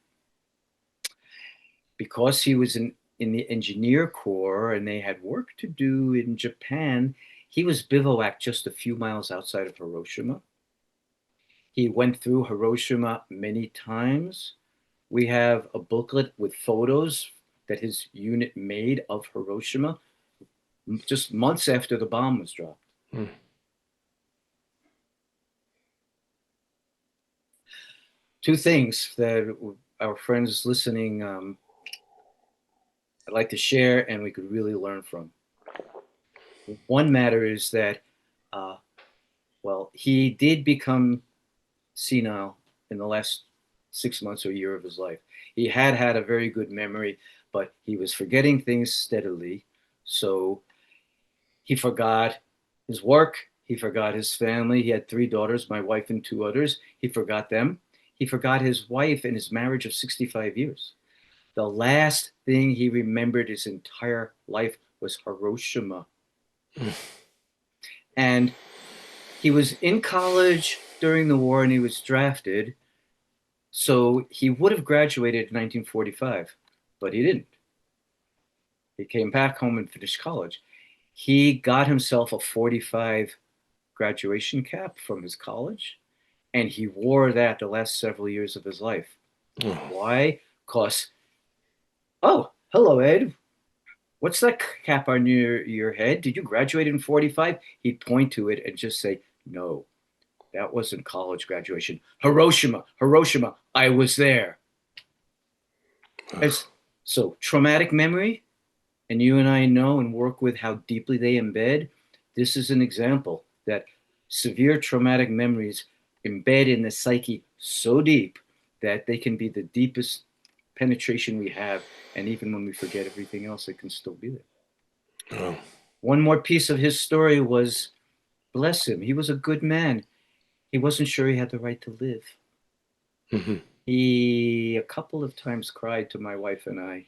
A: Because he was in the engineer corps and they had work to do in Japan, he was bivouacked just a few miles outside of Hiroshima. He went through Hiroshima many times. We have a booklet with photos that his unit made of Hiroshima just months after the bomb was dropped.
B: mm.
A: Two things that our friends listening, I'd like to share and we could really learn from. One matter is that, well, he did become senile in the last 6 months or a year of his life. He had had a very good memory, but he was forgetting things steadily. So he forgot his work. He forgot his family. He had 3 daughters, my wife and 2 others. He forgot them. He forgot his wife and his marriage of 65 years. The last thing he remembered his entire life was Hiroshima. And he was in college during the war and he was drafted. So he would have graduated in 1945, but he didn't. He came back home and finished college. He got himself a 45 graduation cap from his college, and he wore that the last several years of his life. Why? Because, oh, hello, Ed. What's that cap on your head? Did you graduate in 45? He'd point to it and just say, no, that wasn't college graduation. Hiroshima, Hiroshima, I was there. So traumatic memory, and you and I know and work with how deeply they embed. This is an example that severe traumatic memories embed in the psyche so deep that they can be the deepest penetration we have. And even when we forget everything else, it can still be there. Oh. One more piece of his story was, bless him, he was a good man. He wasn't sure he had the right to live. Mm-hmm. He a couple of times cried to my wife and I.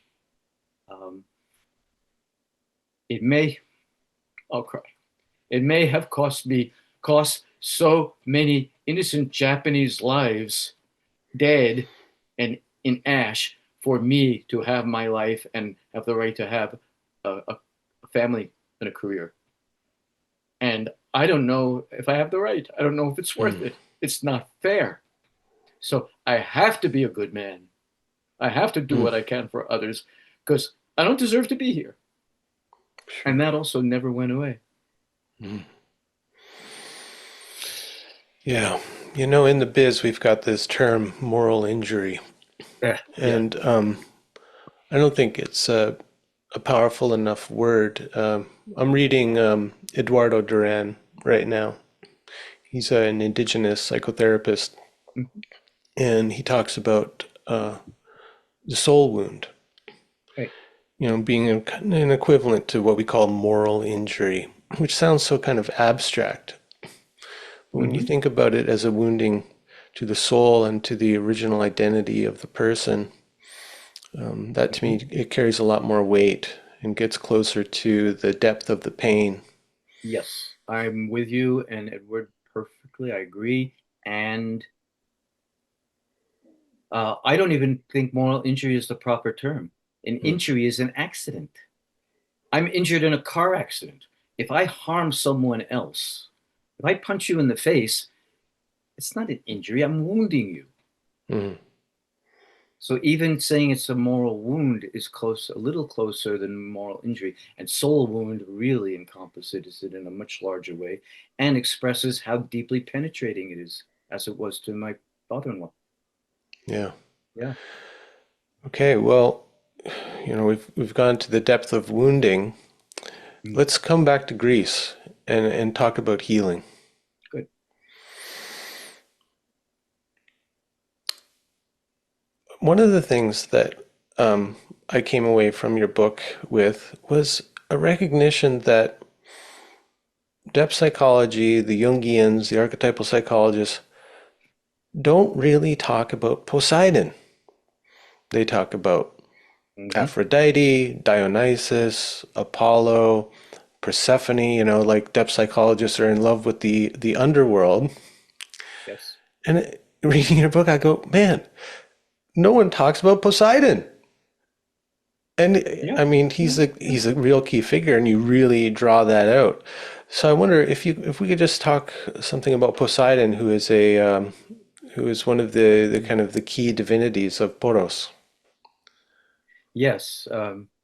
A: I'll cry. It may have cost so many innocent Japanese lives dead and in ash for me to have my life and have the right to have a family and a career. And I don't know if I have the right. I don't know if it's worth it. It's not fair. So I have to be a good man. I have to do what I can for others because I don't deserve to be here. And that also never went away.
B: Yeah. You know, in the biz, we've got this term moral injury. And I don't think it's a powerful enough word. I'm reading Eduardo Duran right now. He's an indigenous psychotherapist. Mm-hmm. And he talks about the soul wound. Right. You know, being an equivalent to what we call moral injury, which sounds so kind of abstract. But when you think about it as a wounding to the soul and to the original identity of the person, that to me, it carries a lot more weight and gets closer to the depth of the pain.
A: Yes, I'm with you and Edward perfectly. I agree. And I don't even think moral injury is the proper term. An injury is an accident. I'm injured in a car accident. If I harm someone else, if I punch you in the face, it's not an injury. I'm wounding you. Mm. So even saying it's a moral wound is a little closer than moral injury. And soul wound really encompasses it in a much larger way and expresses how deeply penetrating it is, as it was to my father-in-law.
B: Yeah.
A: Yeah.
B: Okay, well, you know, we've gone to the depth of wounding. Let's come back to Greece and talk about healing.
A: Good.
B: One of the things that I came away from your book with was a recognition that depth psychology, the Jungians, the archetypal psychologists, don't really talk about Poseidon. They talk about Aphrodite, Dionysus, Apollo, Persephone, you know, like depth psychologists are in love with the underworld.
A: Yes.
B: And reading your book, I go, man, no one talks about Poseidon. And I mean, he's a real key figure, and you really draw that out. So I wonder if we could just talk something about Poseidon, who is one of the kind of the key divinities of Poros.
A: Yes,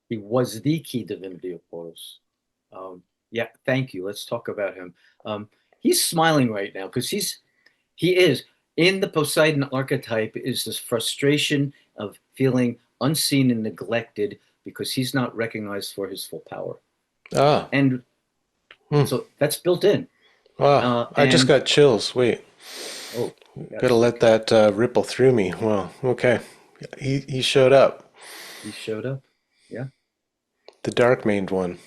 A: he was the key divinity of Poros. Yeah, thank you. Let's talk about him. He's smiling right now because he is in the Poseidon archetype is this frustration of feeling unseen and neglected because he's not recognized for his full power. And so that's built in.
B: Wow, I just got chills. Wait.
A: Oh,
B: Gotta
A: yes.
B: let that ripple through me. Well, okay. He showed up,
A: He showed up. Yeah.
B: the dark maned one.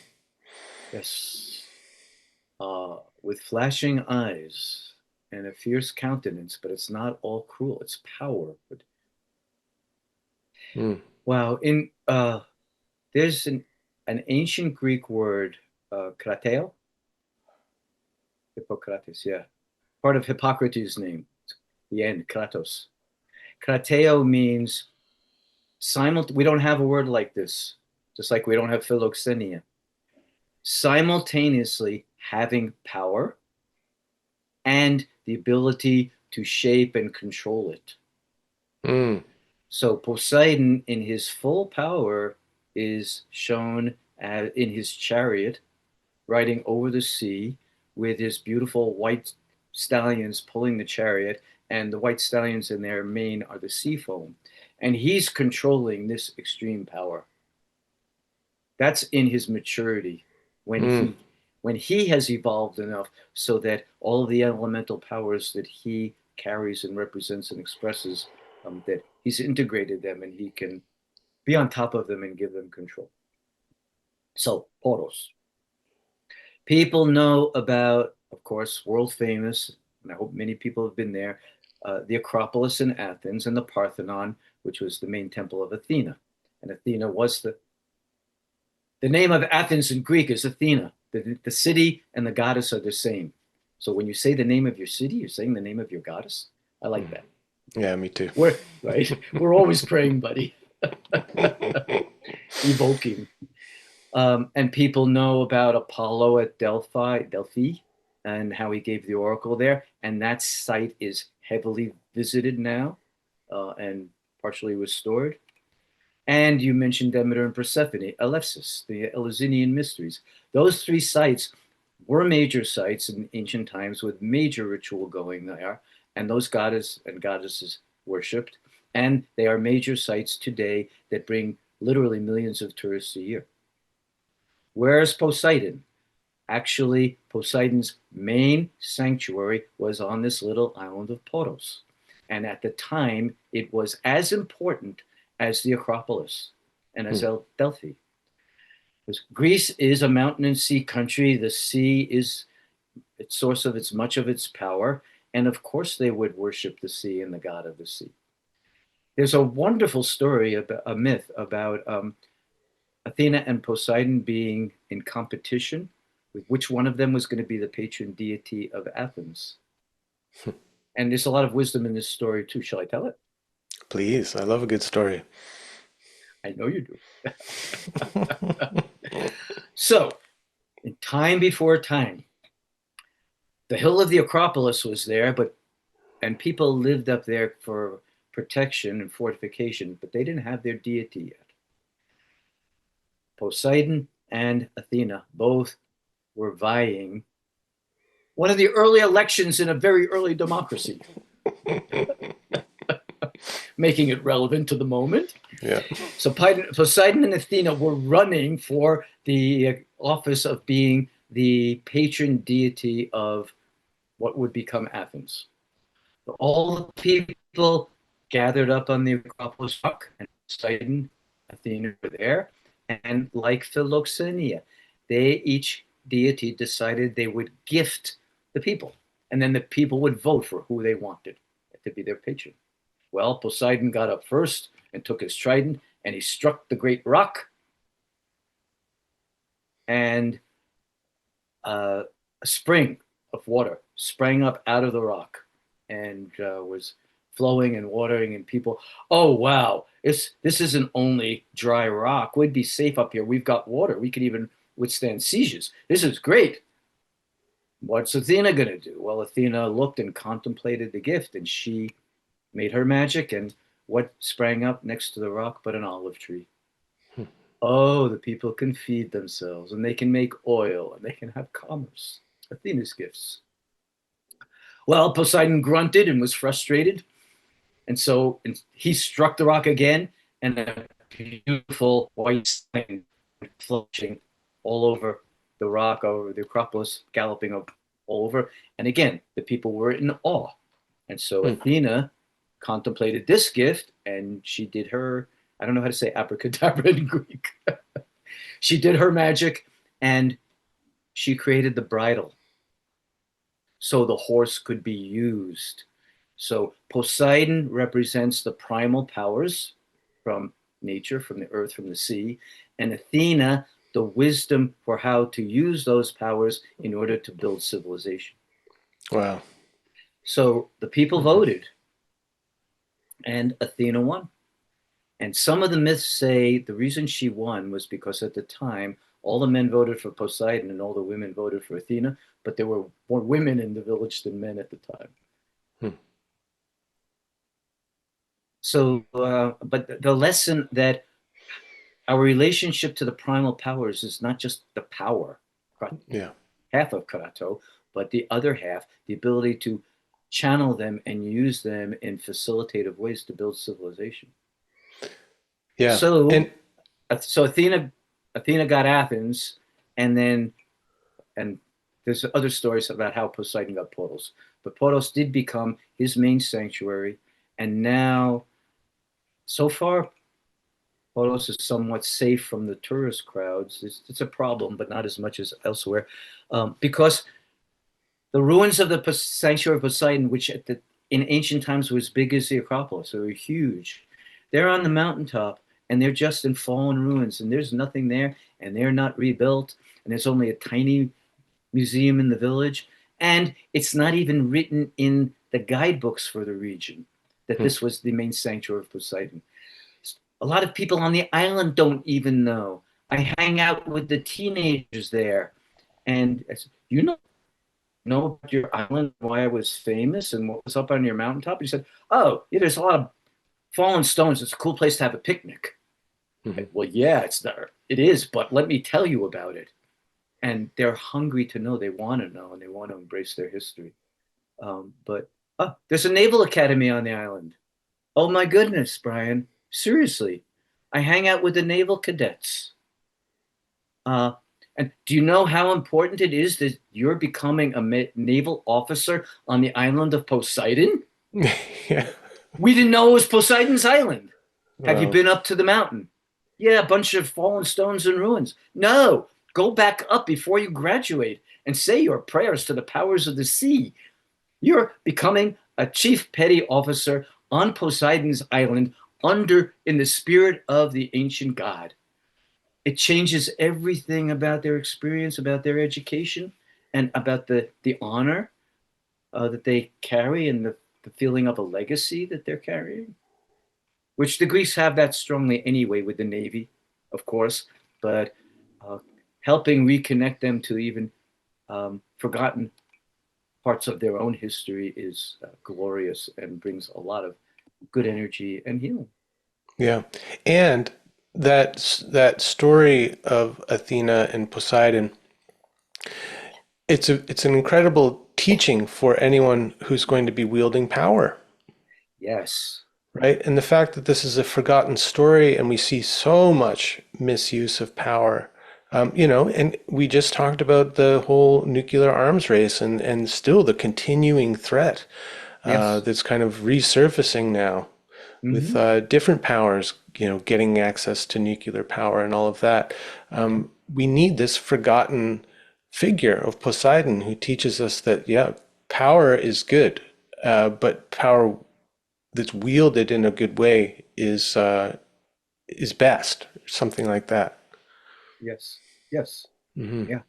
A: Yes. With flashing eyes and a fierce countenance, but it's not all cruel. It's power. But
B: Mm.
A: wow, there's an ancient Greek word, krateo, Hippocrates, yeah, part of Hippocrates' name, the end, kratos. Krateo means we don't have a word like this, just like we don't have philoxenia. Simultaneously having power and the ability to shape and control it.
B: Mm.
A: So Poseidon, in his full power, is shown in his chariot riding over the sea with his beautiful white stallions pulling the chariot, and the white stallions in their mane are the sea foam. And he's controlling this extreme power. That's in his maturity when
B: Mm.
A: he has evolved enough so that all of the elemental powers that he carries and represents and expresses, that he's integrated them and he can be on top of them and give them control. So Poros. People know about, of course, world famous, and I hope many people have been there, the Acropolis in Athens and the Parthenon, which was the main temple of Athena. And Athena was the name of Athens in Greek is Athena. The city and the goddess are the same. So when you say the name of your city, you're saying the name of your goddess. I like that.
B: Yeah, me too.
A: We're right. We're always praying, buddy, evoking. And people know about Apollo at Delphi, and how he gave the oracle there. And that site is heavily visited now, and partially restored. And you mentioned Demeter and Persephone, Eleusis, the Eleusinian mysteries. Those three sites were major sites in ancient times with major ritual going there, and those goddess and goddesses worshipped. And they are major sites today that bring literally millions of tourists a year. Where's Poseidon? Actually, Poseidon's main sanctuary was on this little island of Poros. And at the time, it was as important as the Acropolis and as
B: Mm.
A: Delphi. Because Greece is a mountain and sea country. The sea is its source of much of its power. And of course, they would worship the sea and the god of the sea. There's a wonderful story, about a myth about Athena and Poseidon being in competition with which one of them was going to be the patron deity of Athens. And there's a lot of wisdom in this story too. Shall I tell it?
B: Please, I love a good story.
A: I know you do. So, in time before time, the hill of the Acropolis was there, and people lived up there for protection and fortification, but they didn't have their deity yet. Poseidon and Athena both were vying one of the early elections in a very early democracy, making it relevant to the moment.
B: Yeah.
A: So Poseidon and Athena were running for the office of being the patron deity of what would become Athens. So all the people gathered up on the Acropolis rock, and Poseidon, Athena were there. And like Philoxenia, each deity decided they would gift the people. And then the people would vote for who they wanted to be their patron. Well, Poseidon got up first and took his trident and he struck the great rock, and a spring of water sprang up out of the rock and was flowing and watering, and people, oh wow, this isn't only dry rock, we'd be safe up here, we've got water, we could even withstand sieges, this is great. What's Athena going to do? Well, Athena looked and contemplated the gift, and she made her magic, and what sprang up next to the rock but an olive tree? Oh, the people can feed themselves and they can make oil and they can have commerce. Athena's gifts. Well, Poseidon grunted and was frustrated. And so he struck the rock again, and a beautiful white sign floating all over the rock, over the Acropolis, galloping up all over. And again, the people were in awe. And so
B: Hmm.
A: Athena contemplated this gift and she did her, I don't know how to say abracadabra in Greek. She did her magic and she created the bridle so the horse could be used. So Poseidon represents the primal powers from nature, from the earth, from the sea, and Athena, the wisdom for how to use those powers in order to build civilization.
B: Wow.
A: So the people
B: Hmm.
A: voted, and Athena won. And some of the myths say the reason she won was because at the time, all the men voted for Poseidon and all the women voted for Athena, but there were more women in the village than men at the time.
B: Hmm.
A: So, but the lesson that our relationship to the primal powers is not just the power,
B: Yeah.
A: half of Karato, but the other half, the ability to channel them and use them in facilitative ways to build civilization.
B: Yeah.
A: So,
B: And
A: so Athena got Athens, and then and there's other stories about how Poseidon got Poros, but Poros did become his main sanctuary, and now so far Poros is somewhat safe from the tourist crowds. It's a problem, but not as much as elsewhere, because the ruins of the sanctuary of Poseidon, which in ancient times was big as the Acropolis, they were huge. They're on the mountaintop, and they're just in fallen ruins, and there's nothing there, and they're not rebuilt, and there's only a tiny museum in the village, and it's not even written in the guidebooks for the region that
B: hmm.
A: this was the main sanctuary of Poseidon. A lot of people on the island don't even know. I hang out with the teenagers there, and I said, you know about your island, why it was famous, and what was up on your mountaintop? He said, oh, yeah, there's a lot of fallen stones. It's a cool place to have a picnic.
B: Hmm.
A: Well, yeah, it's there. It is, but let me tell you about it. And they're hungry to know. They want to know, and they want to embrace their history. But there's a naval academy on the island. Oh my goodness, Brian. Seriously, I hang out with the naval cadets. Uh, and do you know how important it is that you're becoming a naval officer on the island of Poseidon?
B: Yeah.
A: We didn't know it was Poseidon's island. Have you
B: Wow.
A: been up to the mountain? Yeah, a bunch of fallen stones and ruins. No, go back up before you graduate and say your prayers to the powers of the sea. You're becoming a chief petty officer on Poseidon's island under in the spirit of the ancient god. It changes everything about their experience, about their education, and about the honor that they carry and the feeling of a legacy that they're carrying, which the Greeks have that strongly anyway with the Navy, of course, but uh, helping reconnect them to even forgotten parts of their own history is glorious and brings a lot of good energy and healing.
B: Yeah. And that story of Athena and Poseidon, it's an incredible teaching for anyone who's going to be wielding power,
A: Yes.
B: right? And the fact that this is a forgotten story and we see so much misuse of power. And we just talked about the whole nuclear arms race and still the continuing threat
A: Yes.
B: that's kind of resurfacing now with
A: Mm-hmm.
B: different powers, getting access to nuclear power and all of that. We need this forgotten figure of Poseidon who teaches us that, yeah, power is good, but power that's wielded in a good way is best, something like that.
A: Yes. Yes.
B: Hmm.
A: Yeah.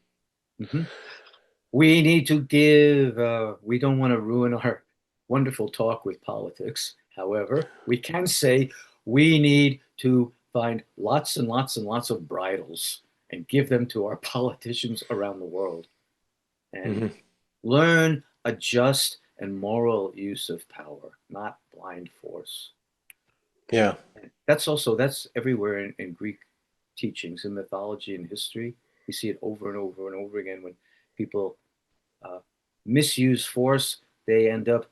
A: Mm-hmm. We need to give, we don't want to ruin our wonderful talk with politics. However, we can say we need to find lots and lots and lots of bridles and give them to our politicians around the world and
B: Hmm.
A: learn a just and moral use of power, not blind force.
B: Yeah.
A: And that's everywhere in Greek teachings, in mythology and history. We see it over and over and over again when people uh, misuse force, they end up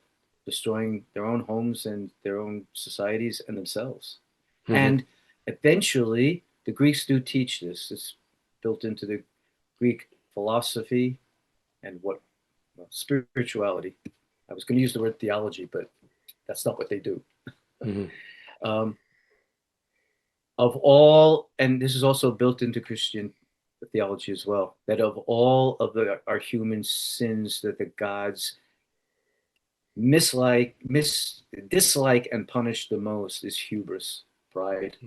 A: destroying their own homes and their own societies and themselves.
B: Hmm.
A: And eventually, the Greeks do teach this. It's built into the Greek philosophy and what well, spirituality. I was going to use the word theology, but that's not what they do.
B: Mm-hmm.
A: Um, of all, and this is also built into Christian theology as well, that of all of our human sins that the gods dislike and punish the most is hubris, pride.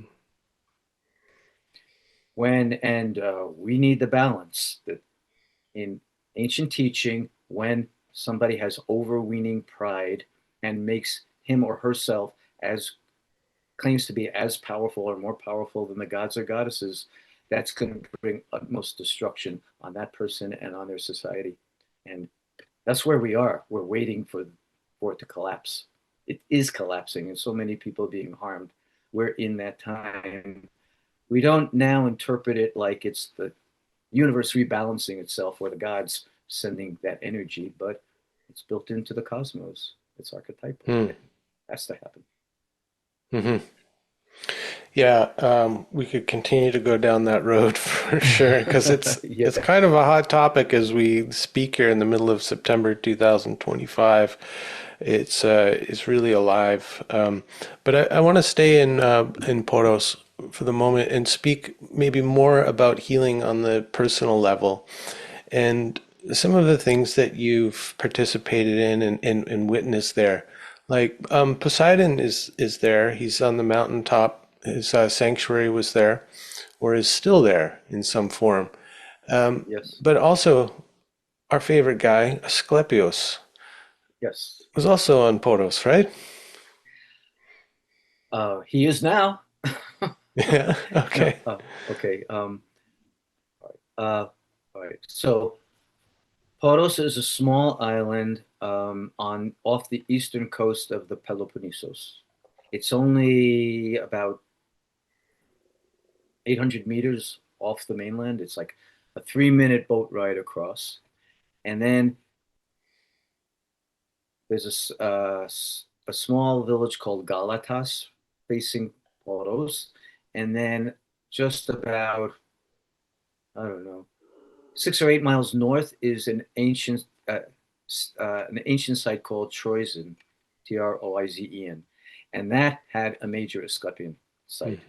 A: We need the balance that in ancient teaching, when somebody has overweening pride and makes him or herself as claims to be as powerful or more powerful than the gods or goddesses, that's going to bring utmost destruction on that person and on their society. And that's where we are. We're waiting for it to collapse. It is collapsing, and so many people being harmed. We're in that time. We don't now interpret it like it's the universe rebalancing itself or the gods sending that energy, but it's built into the cosmos. It's archetypal.
B: Mm.
A: It has to happen.
B: Mm-hmm. Yeah, we could continue to go down that road for sure because
A: Yeah.
B: it's kind of a hot topic as we speak here in the middle of September 2025. It's really alive. But I want to stay in Poros for the moment and speak maybe more about healing on the personal level and some of the things that you've participated in and witnessed there. Like Poseidon is there. He's on the mountaintop. His sanctuary was there, or is still there in some form.
A: Yes.
B: But also, our favorite guy, Asclepios,
A: Yes.
B: was also on Poros, right?
A: He is now.
B: Yeah.
A: No.
B: Okay.
A: Okay. Uh, all right. So Poros is a small island on off the eastern coast of the Peloponnesos. It's only about 800 meters off the mainland. It's like a 3-minute boat ride across. And then there's a small village called Galatas facing Poros. And then just about, I don't know, 6 or 8 miles north is an ancient site called Troizen, Troizen, and that had a major Asklepian
B: Mm.
A: site.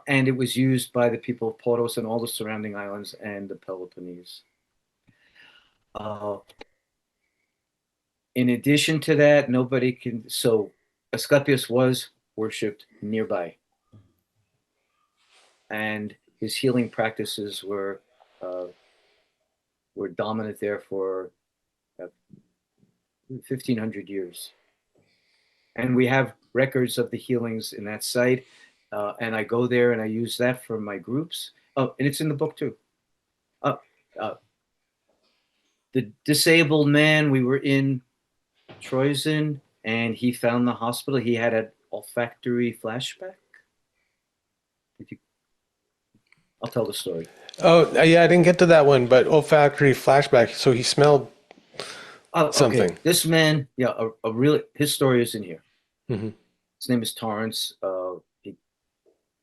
A: And it was used by the people of Poros and all the surrounding islands and the Peloponnese. Uh, in addition to that, nobody can. So Asclepius was worshipped nearby, and his healing practices uh, were dominant there for 1,500 years. And we have records of the healings in that site. And I go there and I use that for my groups. Oh, and it's in the book too. Uh, uh, the disabled man, we were in Troizen and he found the hospital. He had an olfactory flashback. You, I'll tell the story.
B: Oh, yeah, I didn't get to that one, but olfactory flashback. So he smelled
A: Oh, okay.
B: something.
A: This man, yeah, a really, his story is in here.
B: Hmm.
A: His name is Torrance. He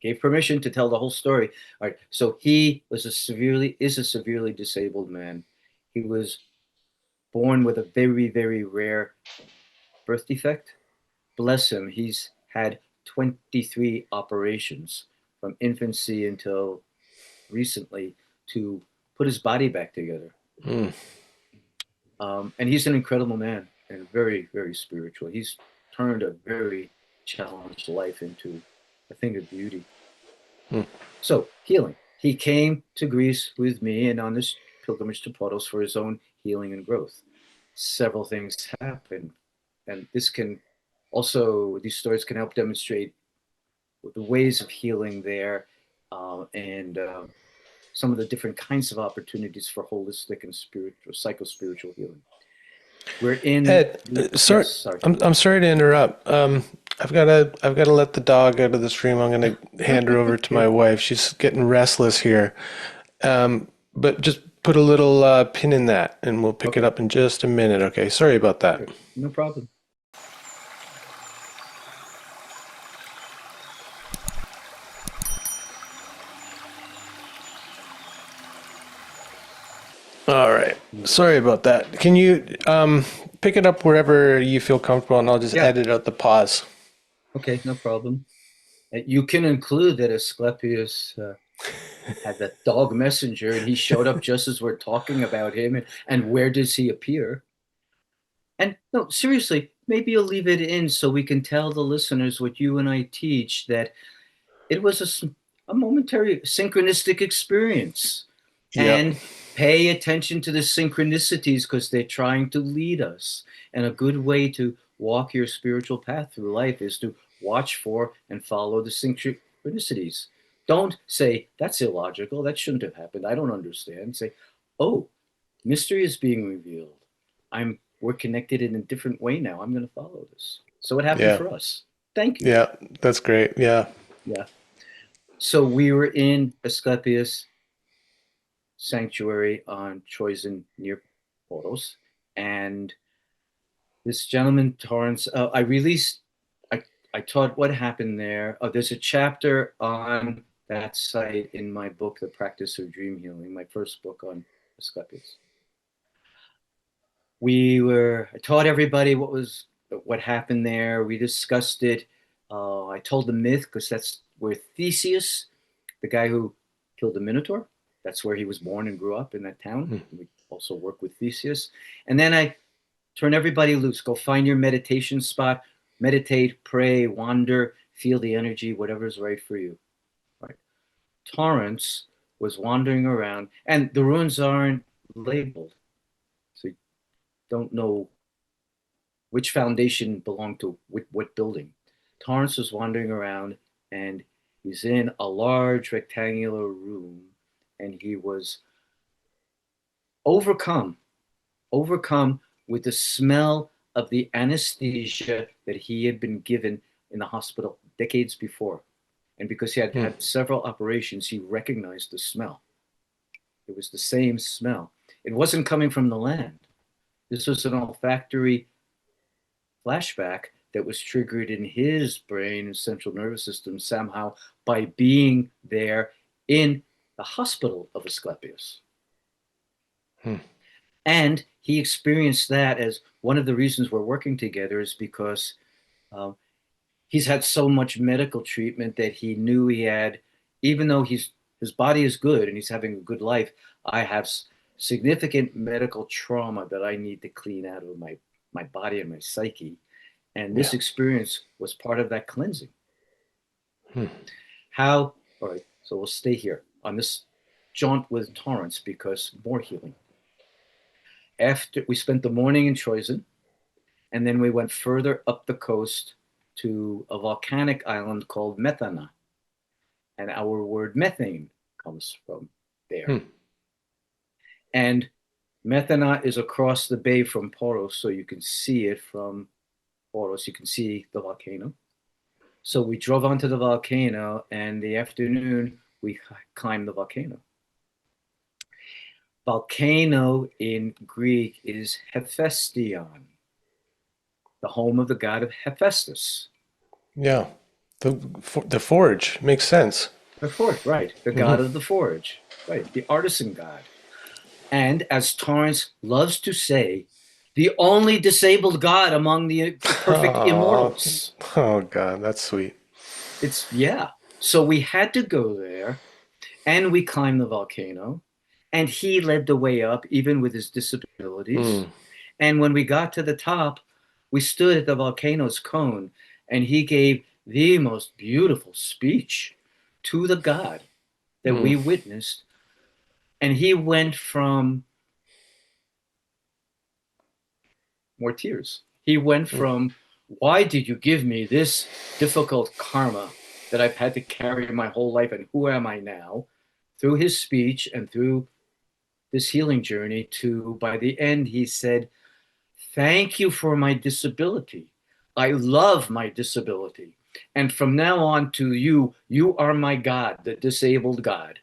A: gave permission to tell the whole story. All right. So he was is a severely disabled man. He was born with a very, very rare birth defect. Bless him. He's had 23 operations from infancy until recently to put his body back together.
B: Mm.
A: And he's an incredible man and very, very spiritual. He's turned a very challenged life into a thing of beauty.
B: Mm.
A: So, healing. He came to Greece with me and on this pilgrimage to Poros for his own healing and growth. Several things happened. And these stories can help demonstrate the ways of healing there and some of the different kinds of opportunities for holistic and spiritual, psycho-spiritual healing. We're in
B: Ed,
A: yes,
B: sorry,
A: sorry.
B: I'm sorry to interrupt. I've gotta let the dog out of the stream. I'm gonna hand her over to my
A: Okay.
B: wife. She's getting restless here. But just put a little pin in that, and we'll pick it
A: Okay.
B: up in just a minute. Okay, sorry about that.
A: Sure. No problem.
B: All right, Sorry about that. Can you pick it up wherever you feel comfortable, and I'll just
A: Yeah.
B: edit out the pause.
A: Okay, no problem. You can include that Asclepius had that dog messenger, and he showed up just as we're talking about him. And where does he appear? And no, seriously, maybe you'll leave it in so we can tell the listeners what you and I teach, that it was a momentary synchronistic experience.
B: Yep.
A: And pay attention to the synchronicities because they're trying to lead us. And a good way to walk your spiritual path through life is to watch for and follow the synchronicities. Don't say, that's illogical. That shouldn't have happened. I don't understand. Say, oh, mystery is being revealed. We're connected in a different way now. I'm going to follow this. So it happened
B: Yeah.
A: for us. Thank you.
B: Yeah. That's great. Yeah.
A: Yeah. So we were in Asclepius sanctuary on Troyzen near Poros, and this gentleman Torrance. I I taught what happened there. There's a chapter on that site in my book, The Practice of Dream Healing, my first book on Asclepius. I taught everybody what happened there. We discussed it. I told the myth because that's where Theseus, the guy who killed the Minotaur, that's where he was born and grew up in that town. We also work with Theseus. And then I turn everybody loose. Go find your meditation spot, meditate, pray, wander, feel the energy, whatever's right for you. Right. Torrance was wandering around, and the ruins aren't labeled. So you don't know which foundation belonged to what building. Torrance was wandering around, and he's in a large rectangular room, and he was overcome, overcome with the smell of the anesthesia that he had been given in the hospital decades before. And because he had
B: Hmm.
A: had several operations, he recognized the smell. It was the same smell. It wasn't coming from the land. This was an olfactory flashback that was triggered in his brain and central nervous system somehow by being there in the hospital of Asclepius.
B: Hmm.
A: And he experienced that as one of the reasons we're working together is because um, he's had so much medical treatment that he knew he had, even though his body is good and he's having a good life, I have significant medical trauma that I need to clean out of my body and my psyche. And
B: Yeah.
A: this experience was part of that cleansing.
B: Hmm.
A: How, all right, so we'll stay here on this jaunt with Torrance because more healing. After we spent the morning in Troyzen, and then we went further up the coast to a volcanic island called Methana. And our word methane comes from there.
B: Hmm.
A: And Methana is across the bay from Poros, so you can see it from Poros. You can see the volcano. So we drove onto the volcano, and the afternoon we climbed the volcano. Volcano in Greek is Hephaestion, the home of the god of Hephaestus.
B: Yeah. The the forge makes sense.
A: The forge, right, the god of the forge, right, the artisan god. And as Torrance loves to say, the only disabled god among the perfect
B: Oh,
A: immortals.
B: oh God, that's sweet.
A: It's, yeah. So we had to go there and we climbed the volcano and he led the way up, even with his
B: Hmm.
A: disabilities. And when we got to the top, we stood at the volcano's cone and he gave the most beautiful speech to the god that
B: Hmm.
A: we witnessed. And he went from more tears. He went from, why did you give me this difficult karma that I've had to carry my whole life, and who am I now? Through his speech and through this healing journey, to by the end, he said, thank you for my disability. I love my disability. And from now on to you, you are my God, the disabled God.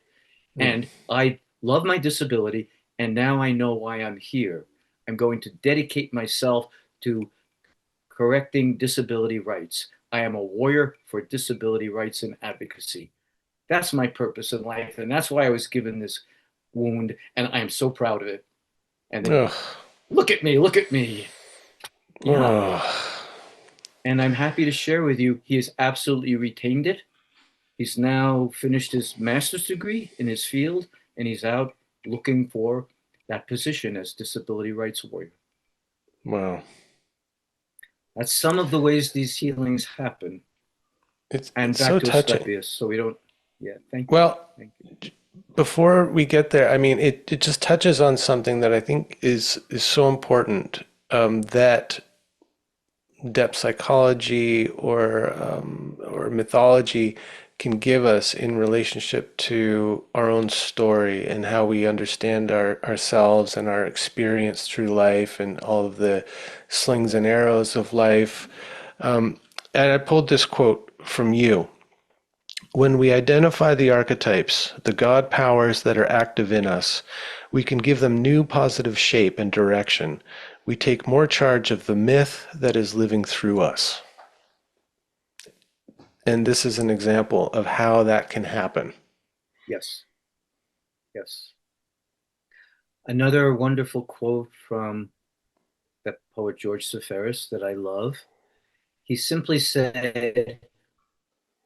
B: Hmm.
A: And I love my disability. And now I know why I'm here. I'm going to dedicate myself to correcting disability rights. I am a warrior for disability rights and advocacy. That's my purpose in life. And that's why I was given this wound. And I am so proud of it. And then
B: Ugh.
A: he, look at me. Yeah.
B: Ugh.
A: And I'm happy to share with you, he has absolutely retained it. He's now finished his master's degree in his field, and he's out looking for that position as disability rights warrior.
B: Wow.
A: That's some of the ways these healings happen. And
B: It's
A: back
B: so
A: to
B: touching.
A: Asclepius, so we don't, yeah, thank you.
B: Well,
A: Thank you.
B: before we get there, I mean, it just touches on something that I think is so important, that depth psychology or mythology can give us in relationship to our own story and how we understand ourselves and our experience through life and all of the slings and arrows of life. And I pulled this quote from you. When we identify the archetypes, the God powers that are active in us, we can give them new positive shape and direction. We take more charge of the myth that is living through us. And this is an example of how that can happen.
A: Yes, yes. Another wonderful quote from the poet George Seferis that I love. He simply said,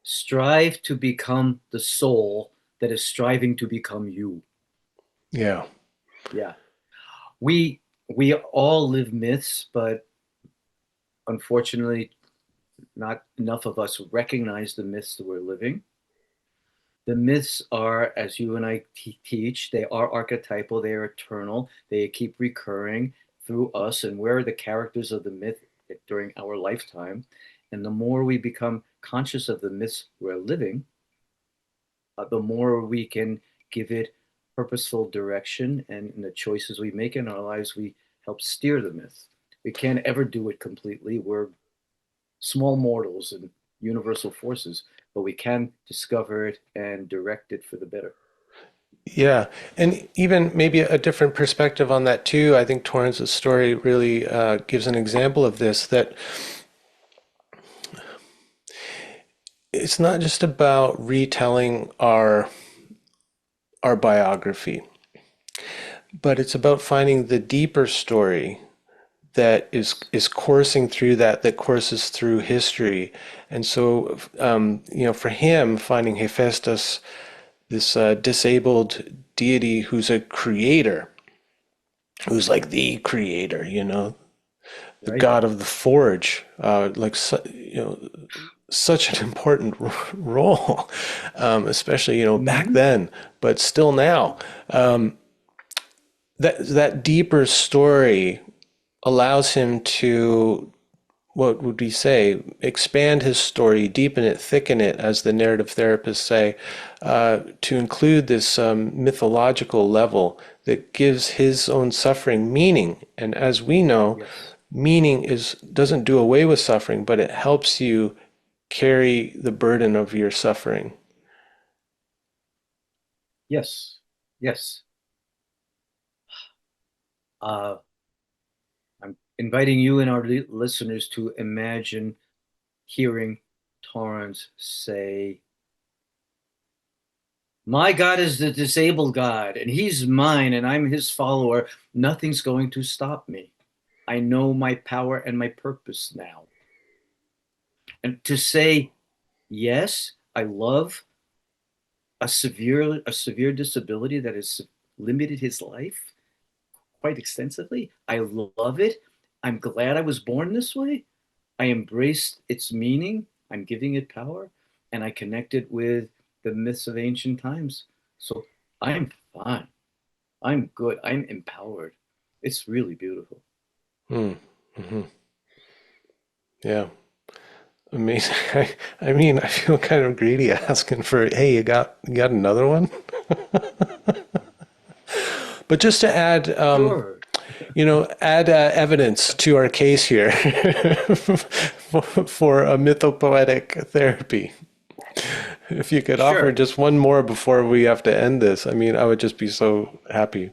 A: strive to become the soul that is striving to become you.
B: Yeah.
A: Yeah. We all live myths, but unfortunately, not enough of us recognize the myths that we're living. The myths are, as you and I teach, they are archetypal, they are eternal, they keep recurring through us, and we're the characters of the myth during our lifetime. And the more we become conscious of the myths we're living, the more we can give it purposeful direction, and in the choices we make in our lives, we help steer the myth. We can't ever do it completely. We're small mortals and universal forces, but we can discover it and direct it for the better.
B: Yeah. And even maybe a different perspective on that, too. I think Torrance's story really gives an example of this, that it's not just about retelling our biography, but it's about finding the deeper story that is coursing through that courses through history. And so, for him, finding Hephaestus, this disabled deity who's a creator, who's like the creator, the
A: Right?
B: god of the forge, such an important role, especially back
A: Mm-hmm.
B: then, but still now. That deeper story allows him to, what would we say, expand his story, deepen it, thicken it, as the narrative therapists say, to include this mythological level that gives his own suffering meaning. And as we know,
A: Yes.
B: meaning doesn't do away with suffering, but it helps you carry the burden of your suffering.
A: Yes. Yes. Uh, I'm inviting you and our listeners to imagine hearing Torrance say, my God is the disabled God, and he's mine, and I'm his follower. Nothing's going to stop me. I know my power and my purpose now. And to say, yes, I love a severe disability that has limited his life quite extensively. I love it. I'm glad I was born this way. I embraced its meaning. I'm giving it power, and I connect it with the myths of ancient times. So I'm fine. I'm good. I'm empowered. It's really beautiful.
B: Mm. Hmm. Yeah. Amazing. I mean, I feel kind of greedy asking for, hey, you got another one? But just to add,
A: Sure.
B: evidence to our case here for a mythopoetic therapy. If you could offer
A: Sure.
B: just one more before we have to end this, I mean, I would just be so happy.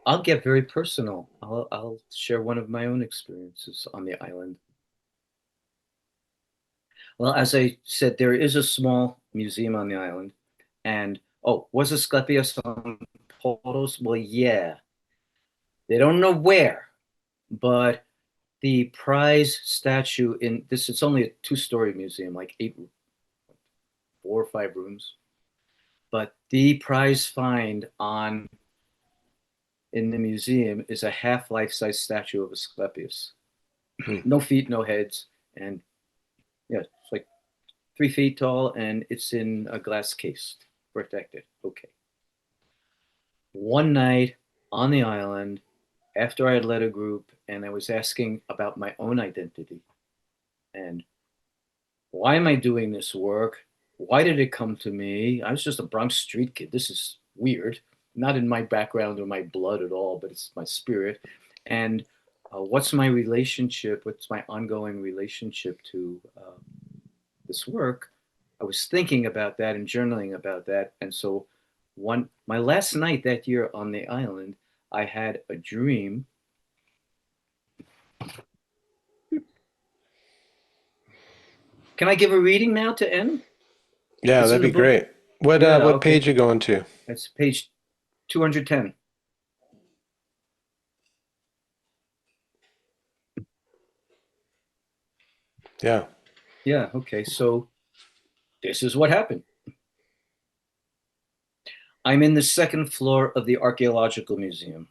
A: I'll get very personal. I'll share one of my own experiences on the island. Well, as I said, there is a small museum on the island, And oh, was Asclepius on Poros? Well, yeah. They don't know where, but the prize statue in this, it's only a two-story museum, like eight, 4 or 5 rooms. But the prize find on in the museum is a half life-size statue of Asclepius.
B: Hmm.
A: No feet, no heads, and yeah, it's like 3 feet tall, and it's in a glass case, protected. Okay. One night on the island, after I had led a group, and I was asking about my own identity and why am I doing this work? Why did it come to me? I was just a Bronx street kid. This is weird. Not in my background or my blood at all, but it's my spirit. And what's my relationship? What's my ongoing relationship to this work? I was thinking about that and journaling about that. And so, my last night that year on the island, I had a dream. Can I give a reading now to end?
B: Yeah,
A: It's
B: that'd
A: in the
B: be
A: book.
B: great. What
A: Yeah,
B: what
A: okay.
B: page you going to?
A: It's page 210.
B: Yeah.
A: Yeah, okay. So this is what happened. I'm in the second floor of the Archaeological Museum.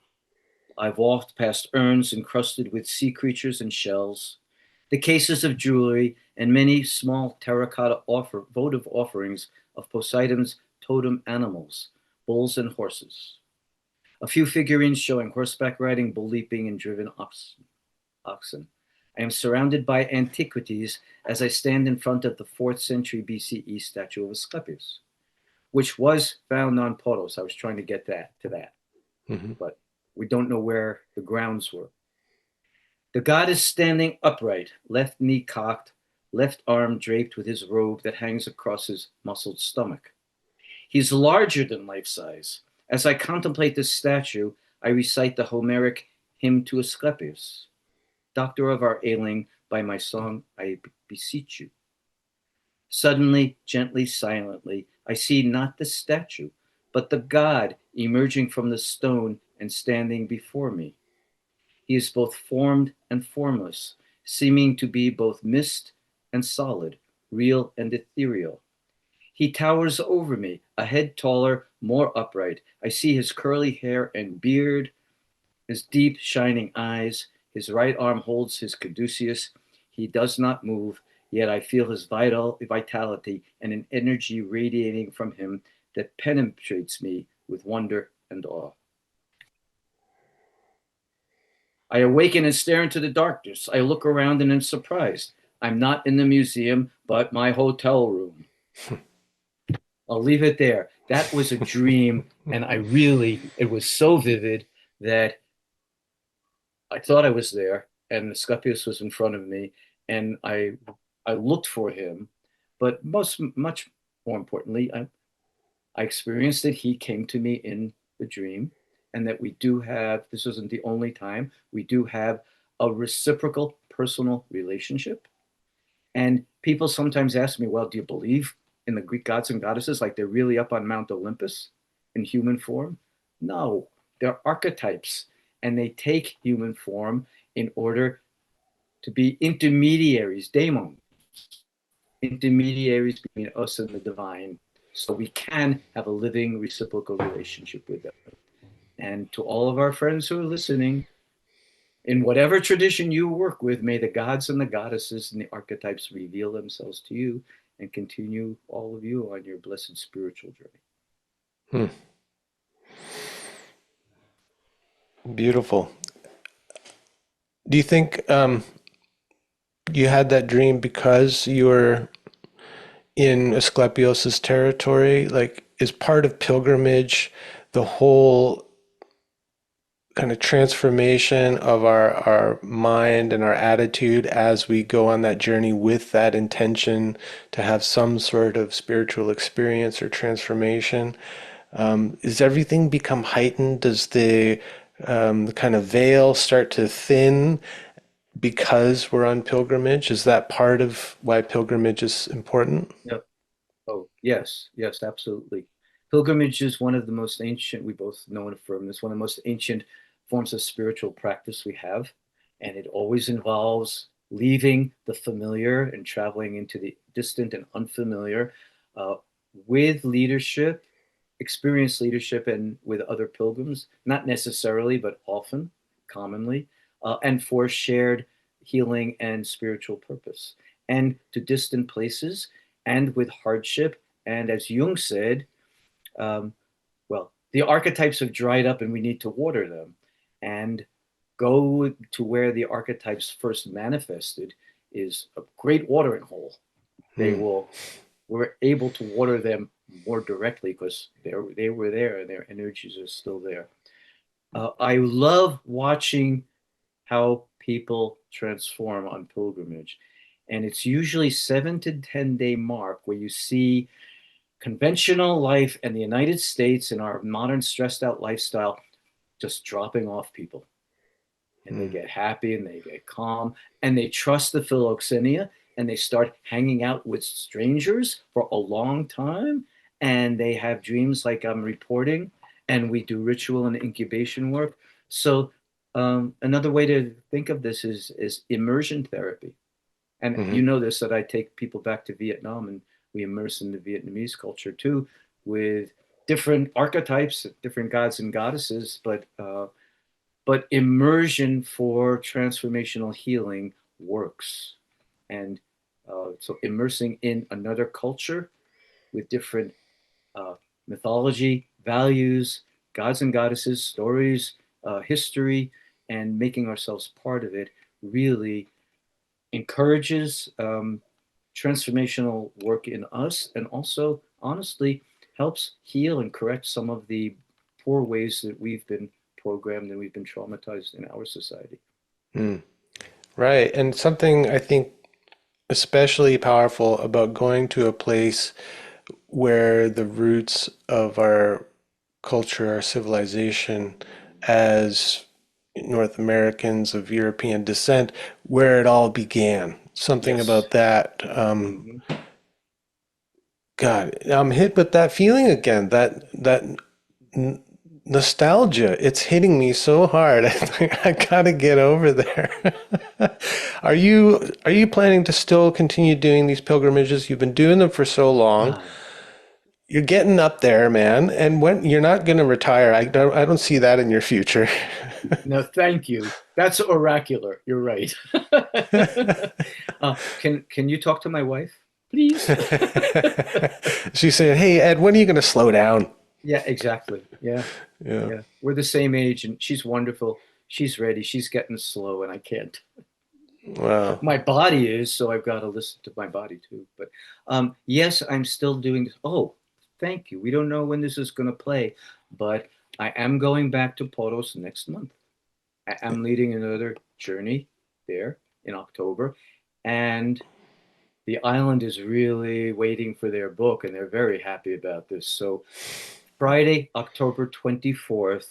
A: I've walked past urns encrusted with sea creatures and shells, the cases of jewelry, and many small terracotta votive offerings of Poseidon's totem animals, bulls and horses. A few figurines showing horseback riding, bull leaping, and driven oxen. I am surrounded by antiquities as I stand in front of the 4th century BCE statue of Asclepius, which was found on Poros. I was trying to get to that,
B: Hmm.
A: but we don't know where the grounds were. The god is standing upright, left knee cocked, left arm draped with his robe that hangs across his muscled stomach. He's larger than life size. As I contemplate this statue, I recite the Homeric hymn to Asclepius, Doctor of our ailing, by my song I beseech you. Suddenly, gently, silently, I see not the statue, but the god emerging from the stone and standing before me. He is both formed and formless, seeming to be both mist and solid, real and ethereal. He towers over me, a head taller, more upright. I see his curly hair and beard, his deep, shining eyes. His right arm holds his caduceus. He does not move, yet I feel his vitality and an energy radiating from him that penetrates me with wonder and awe. I awaken and stare into the darkness. I look around and am surprised. I'm not in the museum, but my hotel room. I'll leave it there. That was a dream, and it was so vivid that I thought I was there, and Asclepius was in front of me, and I looked for him, but much more importantly, I experienced that he came to me in the dream, and that we do have, this isn't the only time, we do have a reciprocal personal relationship. And people sometimes ask me, well, do you believe in the Greek gods and goddesses? Like they're really up on Mount Olympus in human form? No, they're archetypes, and they take human form in order to be intermediaries, daemon, intermediaries between us and the divine. So we can have a living reciprocal relationship with them. And to all of our friends who are listening, in whatever tradition you work with, may the gods and the goddesses and the archetypes reveal themselves to you and continue all of you on your blessed spiritual journey.
B: Hmm. Beautiful. Do you think you had that dream because you were in Asclepios's territory? Like, is part of pilgrimage the whole kind of transformation of our mind and our attitude as we go on that journey with that intention to have some sort of spiritual experience or transformation? Is everything become heightened? Does the kind of veil start to thin because we're on pilgrimage? Is that part of why pilgrimage is important?
A: Yep. Oh, yes, yes, absolutely. Pilgrimage is one of the most ancient, we both know and affirm this, one of the most ancient forms of spiritual practice we have. And it always involves leaving the familiar and traveling into the distant and unfamiliar uh, with leadership, experienced leadership, and with other pilgrims, not necessarily, but often, commonly, and for shared healing and spiritual purpose. And to distant places and with hardship. And as Jung said, um, well, the archetypes have dried up and we need to water them. And go to where the archetypes first manifested is a great watering hole. They
B: Hmm.
A: will, we're able to water them more directly because they were there and their energies are still there. I love watching how people transform on pilgrimage. And it's usually 7 to 10 day mark where you see conventional life in the United States in our modern stressed out lifestyle just dropping off people. And they
B: Hmm.
A: get happy and they get calm and they trust the philoxenia and they start hanging out with strangers for a long time. And they have dreams like I'm reporting, and we do ritual and incubation work. So, another way to think of this is immersion therapy. And
B: Hmm.
A: you know this, that I take people back to Vietnam and we immerse in the Vietnamese culture too, with different archetypes, different gods and goddesses, but immersion for transformational healing works. And so immersing in another culture with different uh, mythology, values, gods and goddesses, stories, history, and making ourselves part of it really encourages transformational work in us, and also, honestly, helps heal and correct some of the poor ways that we've been programmed and we've been traumatized in our society.
B: Hmm. Right. And something I think especially powerful about going to a place where the roots of our culture, our civilization as North Americans of European descent, where it all began. Something
A: Yes.
B: about that.
A: Mhm.
B: God, I'm hit with that feeling again. That nostalgia. It's hitting me so hard. I gotta get over there. Are you planning to still continue doing these pilgrimages? You've been doing them for so long.
A: Ah,
B: You're getting up there, man. And when you're not going to retire, I don't see that in your future.
A: no, thank you. That's oracular. You're right. Can you talk to my wife, please?
B: She's saying, "Hey, Ed, when are you going to slow down?"
A: Yeah, exactly. Yeah,
B: Yeah.
A: yeah. We're the same age, and she's wonderful. She's ready. She's getting slow, and I can't.
B: Wow.
A: My body is, so I've got to listen to my body too. But yes, I'm still doing this. Oh, thank you. We don't know when this is going to play, but I am going back to Poros next month. I am leading another journey there in October, and the island is really waiting for their book, and they're very happy about this. So Friday, October 24th,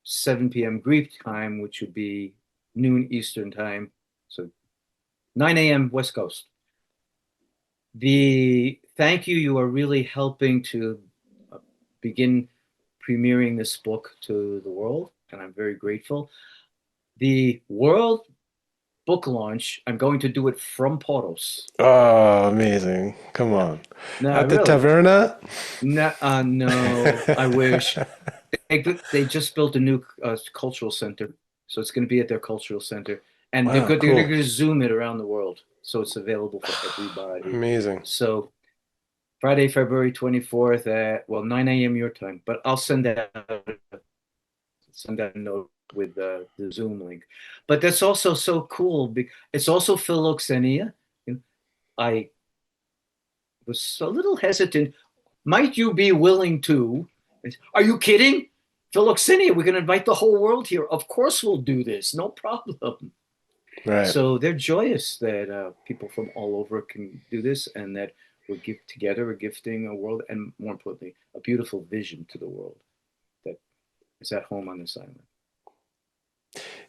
A: 7 p.m. Greek time, which would be noon Eastern time. So 9 a.m. West Coast. The thank you, you are really helping to uh, begin premiering this book to the world, and I'm very grateful. The world book launch, I'm going to do it from Poros.
B: Oh, amazing. Come
A: Yeah.
B: on.
A: No,
B: At the
A: really.
B: taverna?
A: No, no, I wish. They just built a new cultural center, so it's going to be at their cultural center, and
B: Wow,
A: they're
B: cool.
A: going to zoom it around the world, so it's available for everybody.
B: Amazing.
A: So Friday, February 24th at, well, 9 a.m. your time, but I'll send out a note with the Zoom link. But that's also so cool. It's also philoxenia. I was a little hesitant. Might you be willing to? Are you kidding? Philoxenia, we're going to invite the whole world here. Of course we'll do this. No problem.
B: Right.
A: So they're joyous that people from all over can do this, and that we're together, we're gifting a world, and more importantly, a beautiful vision to the world that is at home on this island.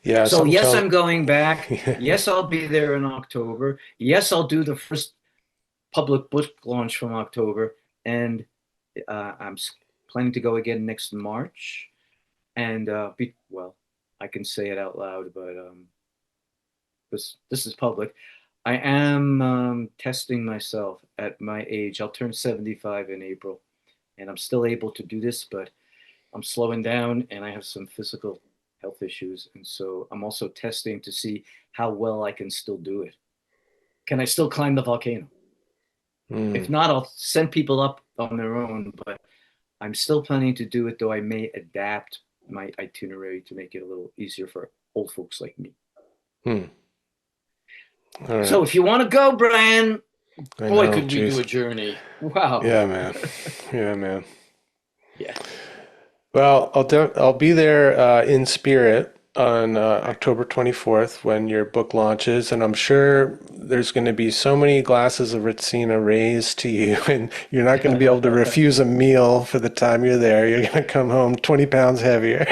B: Yeah,
A: So
B: something
A: yes,
B: tells
A: I'm going back. Yes, I'll be there in October. Yes, I'll do the first public book launch from October. And I'm planning to go again next March, and well, I can say it out loud, but this is public. I am testing myself at my age. I'll turn 75 in April, and I'm still able to do this, but I'm slowing down, and I have some physical health issues, and so I'm also testing to see how well I can still do it. Can I still climb the volcano? If
B: Mm.
A: not, I'll send people up on their own, but I'm still planning to do it, though I may adapt my itinerary to make it a little easier for old folks like me.
B: Mm. All
A: So
B: right.
A: if you want to go, Brian,
B: I
A: boy,
B: know.
A: could we do
B: Jeez.
A: a journey. Wow.
B: Yeah, man. Yeah, man.
A: Yeah.
B: Well, I'll be there in spirit on October 24th when your book launches, and I'm sure there's going to be so many glasses of Ritsina raised to you, and you're not going to be able to refuse a meal for the time you're there. You're going to come home 20 pounds heavier.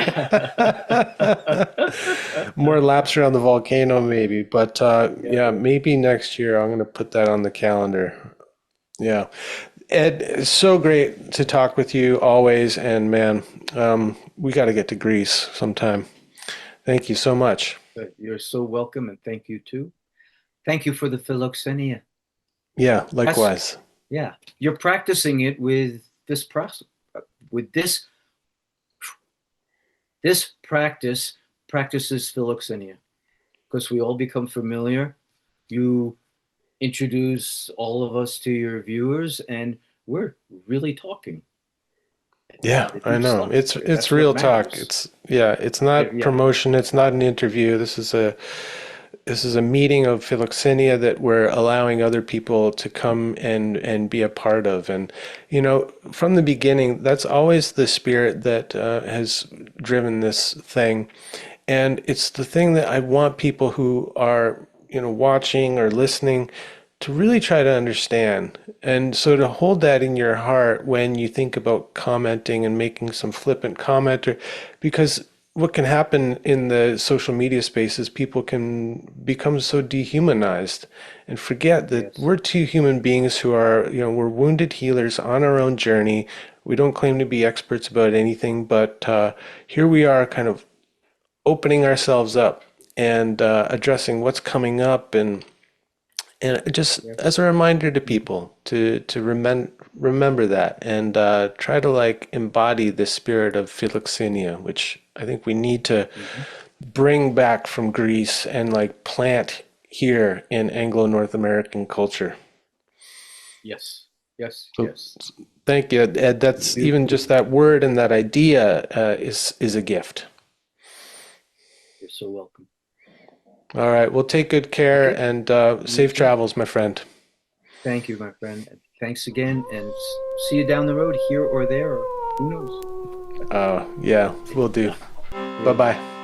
B: More laps around the volcano, maybe, but
A: Yeah.
B: yeah, maybe next year I'm going to put that on the calendar. Yeah. Ed, it's so great to talk with you always. And man, we got to get to Greece sometime. Thank you so much.
A: You're so welcome, and thank you too. Thank you for the philoxenia.
B: Yeah,
A: That's
B: likewise.
A: yeah. You're practicing it with this process, with this practices philoxenia because we all become familiar. You introduce all of us to your viewers, and we're really talking.
B: Yeah,
A: The
B: I
A: deep
B: know.
A: stuff.
B: It's
A: That's what
B: real talk.
A: matters.
B: It's not
A: Yeah.
B: promotion, it's not an interview. This is a meeting of philoxenia that we're allowing other people to come and be a part of. And from the beginning, that's always the spirit that has driven this thing. And it's the thing that I want people who are, watching or listening to really try to understand. And so to hold that in your heart when you think about commenting and making some flippant comment, or because what can happen in the social media space is people can become so dehumanized and forget that
A: Yes.
B: we're two human beings who are, we're wounded healers on our own journey. We don't claim to be experts about anything, but here we are kind of opening ourselves up and addressing what's coming up, and just
A: Yes.
B: as a reminder to people to remember that, and try to like embody the spirit of philoxenia, which I think we need to
A: Mhm.
B: bring back from Greece and like plant here in Anglo North American culture.
A: Yes. Yes.
B: So
A: Yes.
B: thank you, Ed. That's
A: You,
B: even just that word and that idea is a gift.
A: you're so welcome.
B: All right. Well, take good care
A: Okay.
B: and
A: You
B: safe
A: too.
B: travels, my friend.
A: Thank you, my friend. Thanks again, and see you down the road, here or there, or who knows.
B: Yeah, we'll do. Bye
A: Yeah.
B: bye.